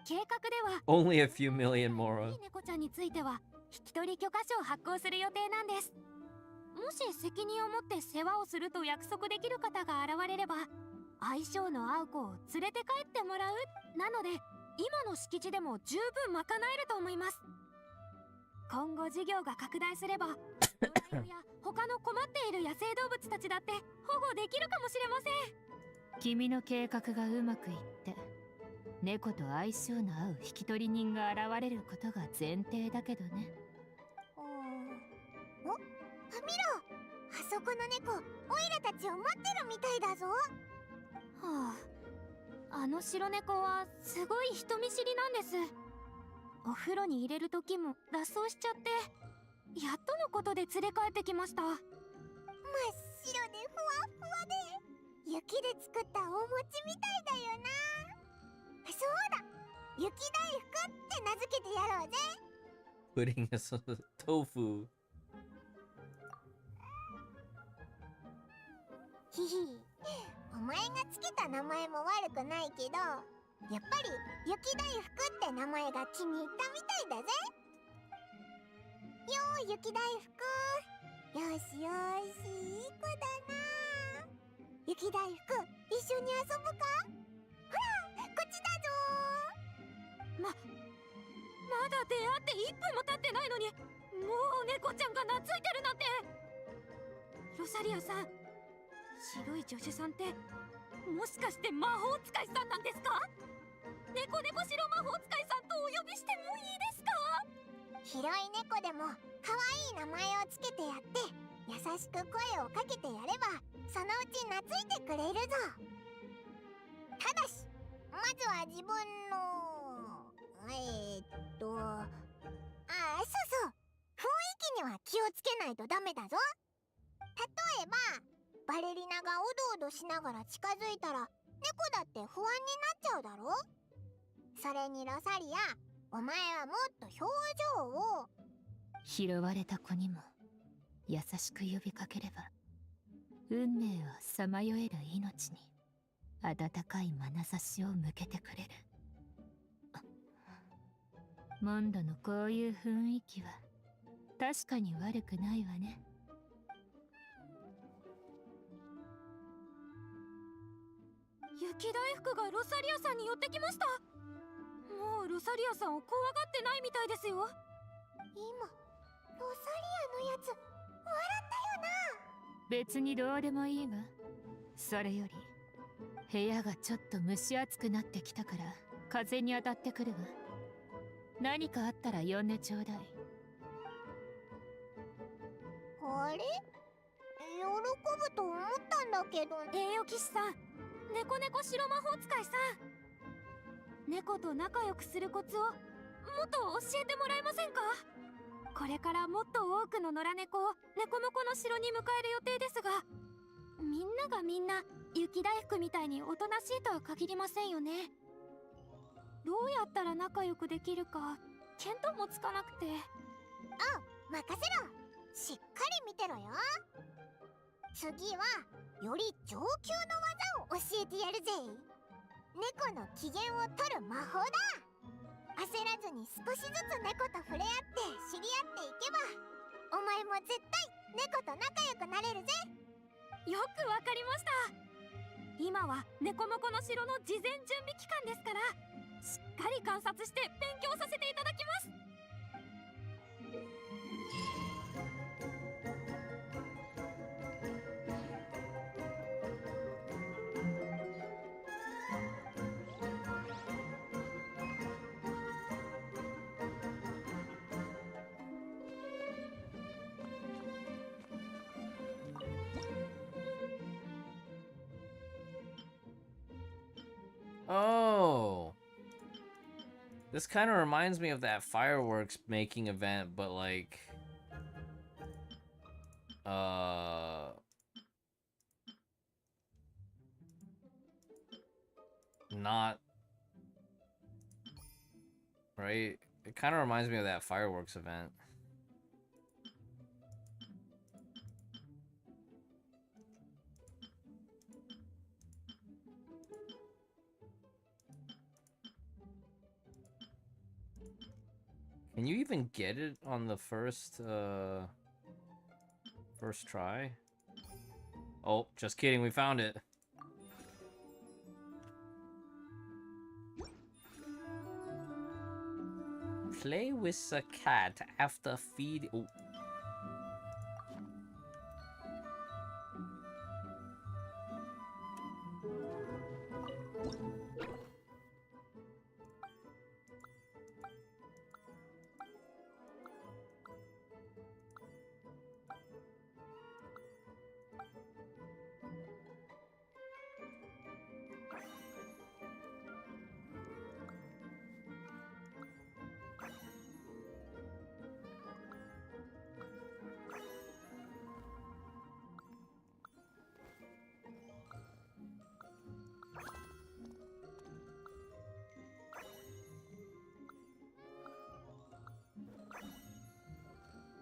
Speaker 5: 計画では
Speaker 2: Only a few million
Speaker 5: い
Speaker 2: more.
Speaker 5: い猫ちゃんについては引き取り許可書を発行する予定なんです。もし責任を持って世話をすると約束できる方が現れれば、相性の合う子を連れて帰ってもらう。なので今の敷地でも十分賄えると思います。今後事業が拡大すれば野良犬や他の困っている野生動物たちだって保護できるかもしれません。
Speaker 1: 君の計画がうまくいって猫と相性の合う引き取り人が現れることが前提だけどね。
Speaker 4: お、見ろ、あそこの猫、オイラたちを待ってるみたいだぞ。
Speaker 5: はあ、あの白猫はすごい人見知りなんです。お風呂に入れる時も脱走しちゃって、やっとのことで連れ帰ってきました。
Speaker 4: 真っ白でふわふわで、雪で作ったお餅みたいだよな。そうだ、雪大福って名付けてやろうぜ。
Speaker 2: Putting us on the tofu.
Speaker 4: ひひ、お前がつけた名前も悪くないけど、やっぱり雪大福って名前が気に入ったみたいだぜ。よー、雪大福。よしよし、いい子だな。雪大福、一緒に遊ぶか？ほら、こっちだぞ。
Speaker 5: まだ出会って1分も経ってないのに、もう猫ちゃんが懐いてるなんて。ロサリアさん、白い助手さんってもしかして魔法使いさんなんですか？猫猫白魔法使いさんとお呼びしてもいいですか？
Speaker 4: 広い猫でも可愛い名前をつけてやって優しく声をかけてやればそのうち懐いてくれるぞ。ただしまずは自分のそうそう、雰囲気には気をつけないとダメだぞ。例えばバレリナがおどおどしながら近づいたら猫だって不安になっちゃうだろ。それにロサリア、お前はもっと表情を。
Speaker 5: 拾われた子にも優しく呼びかければ運命をさまよえる命に温かい眼差しを向けてくれる。モンドのこういう雰囲気は確かに悪くないわね。雪大福がロサリアさんに寄ってきました。もうロサリアさんを怖がってないみたいですよ。
Speaker 4: 今ロサリアのやつ笑ったよな。
Speaker 5: 別にどうでもいいわ。それより部屋がちょっと蒸し暑くなってきたから風に当たってくるわ。何かあったら呼んでちょうだい。
Speaker 4: あれ、喜ぶと思ったんだけど。
Speaker 5: 栄養騎士さん、猫猫白魔法使いさん、猫と仲良くするコツをもっと教えてもらえませんか？これからもっと多くの野良猫を猫モコの城に迎える予定ですが、みんながみんな雪大福みたいにおとなしいとは限りませんよね。どうやったら仲良くできるか見当もつかなくて。
Speaker 4: 任せろ。しっかり見てろよ。次はより上級の技を教えてやるぜ。猫の機嫌を取る魔法だ。焦らずに少しずつ猫と触れ合って知り合っていけばお前も絶対猫と仲良くなれるぜ。
Speaker 5: よくわかりました。今は猫モコの城の事前準備期間ですから、しっかり観察して勉強させていただきます。
Speaker 2: Oh, this kind of reminds me of that fireworks making event, but like, not right. It kind of reminds me of that fireworks event. Can you even get it on the first try? Oh, just kidding, we found it. Play with a cat after feed. Oh.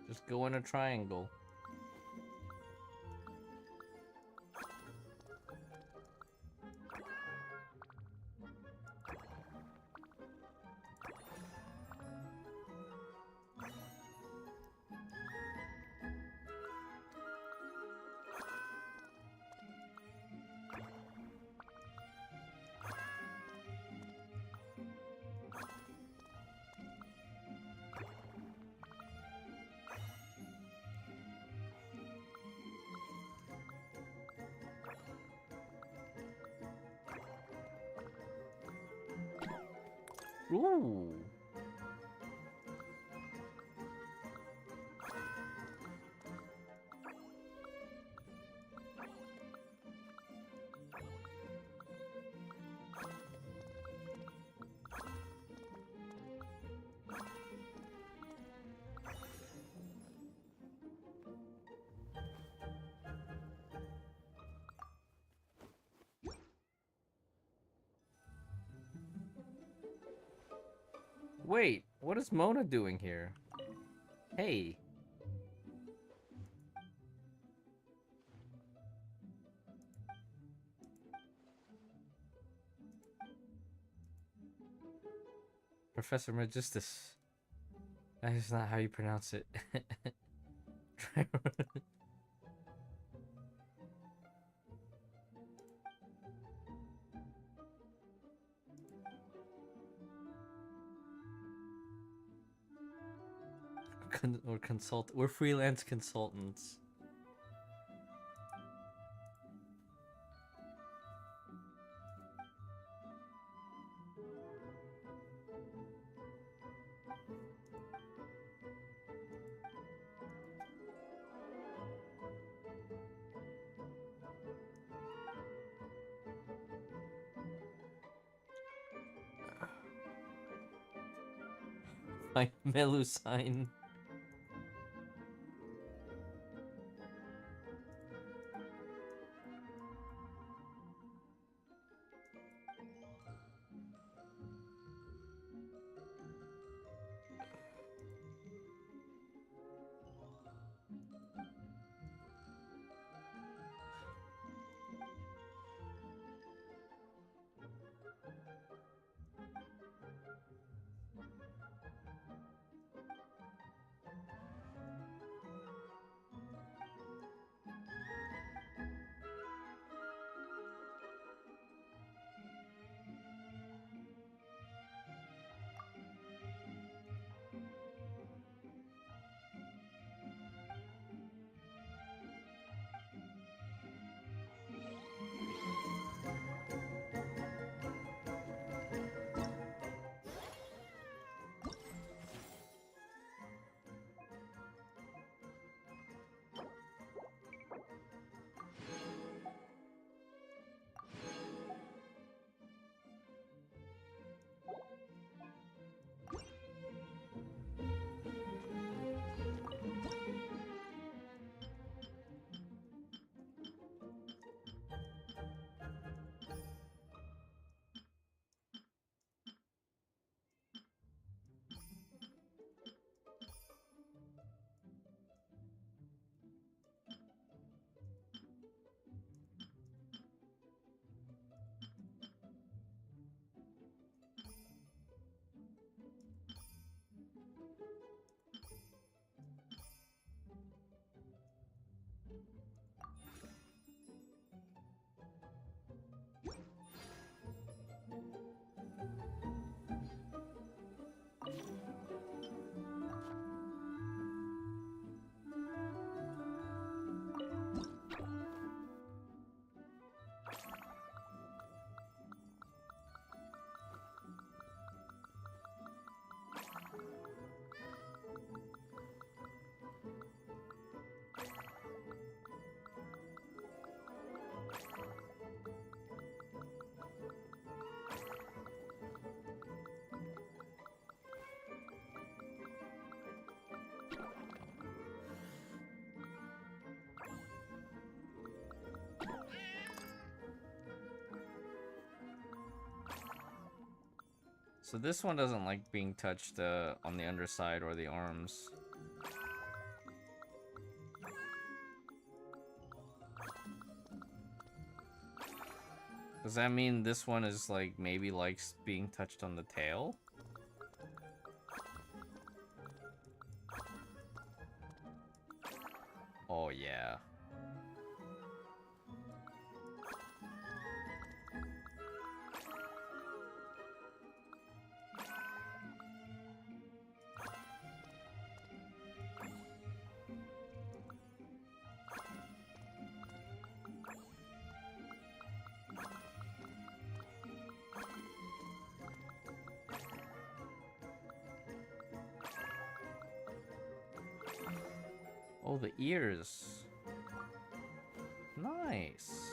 Speaker 2: Just go in a triangle. Ooh. Wait, what is Mona doing here? Hey. Professor Magistus. That is not how you pronounce it. We're freelance consultants. My Melusine. So this one doesn't like being touched on the underside or the arms. Does that mean this one is like maybe likes being touched on the tail? Oh yeah. Oh, the ears. Nice.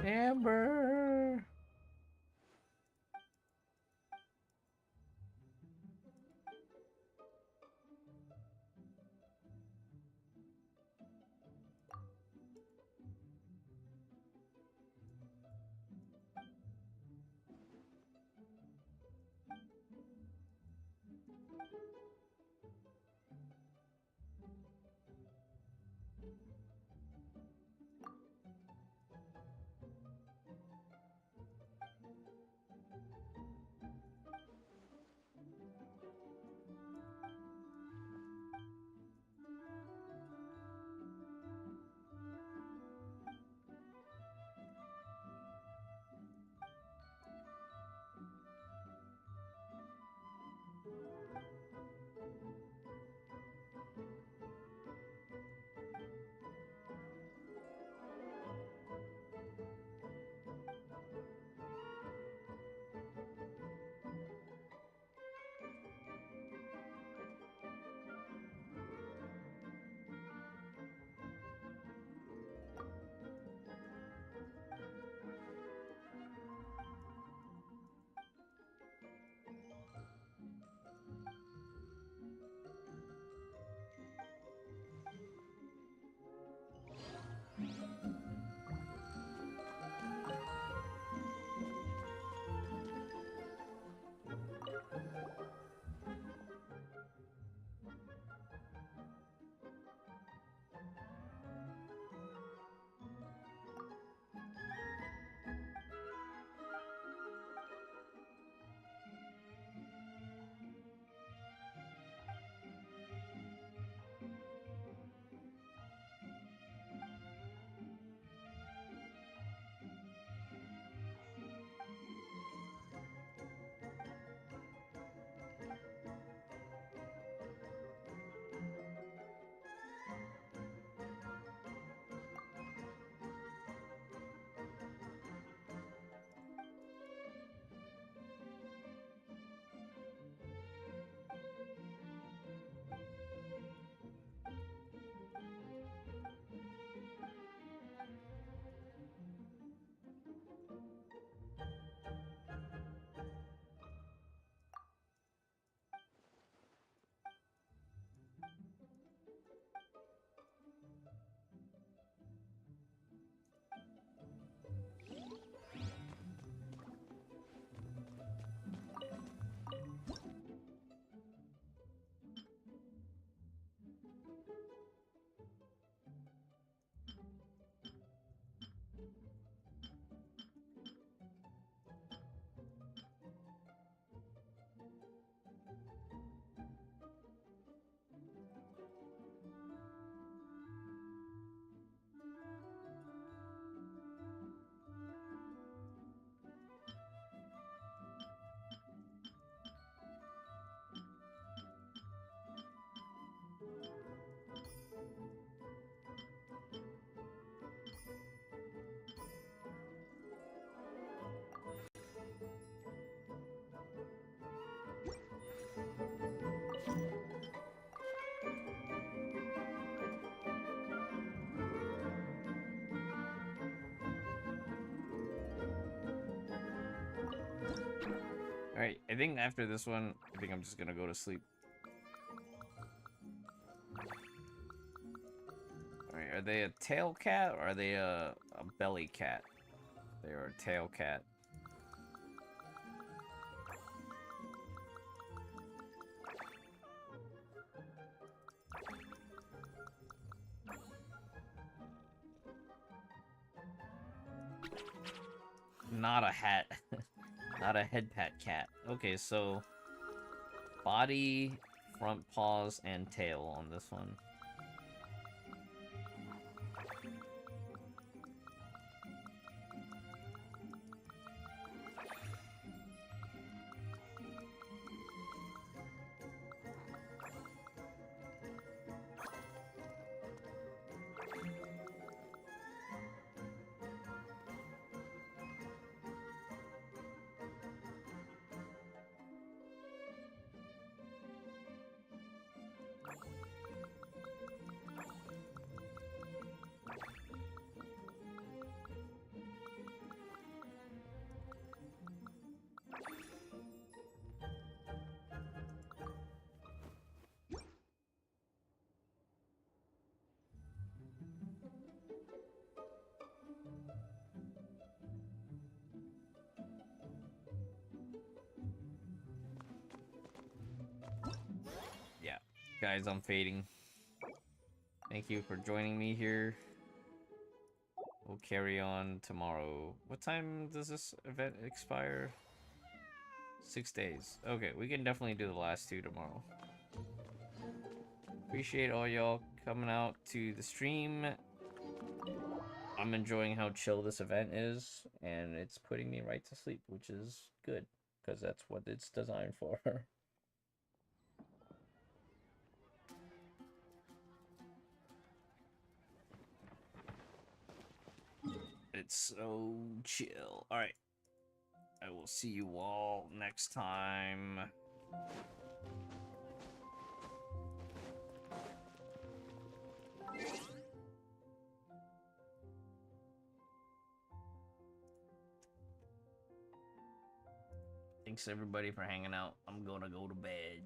Speaker 2: Amber. Alright, I think after this one, I think I'm just gonna go to sleep. Alright, are they a tail cat or are they a belly cat? They are a tail cat. Not a hat. Not a head pat cat. Okay, so body, front paws, and tail on this one. Guys, I'm fading. Thank you for joining me here. We'll carry on tomorrow. What time does this event expire? 6 days. Okay, we can definitely do the last two tomorrow. Appreciate all y'all coming out to the stream. I'm enjoying how chill this event is, and it's putting me right to sleep, which is good, because that's what it's designed for. It's so chill. Alright. I will see you all next time. Thanks everybody for hanging out. I'm gonna go to bed.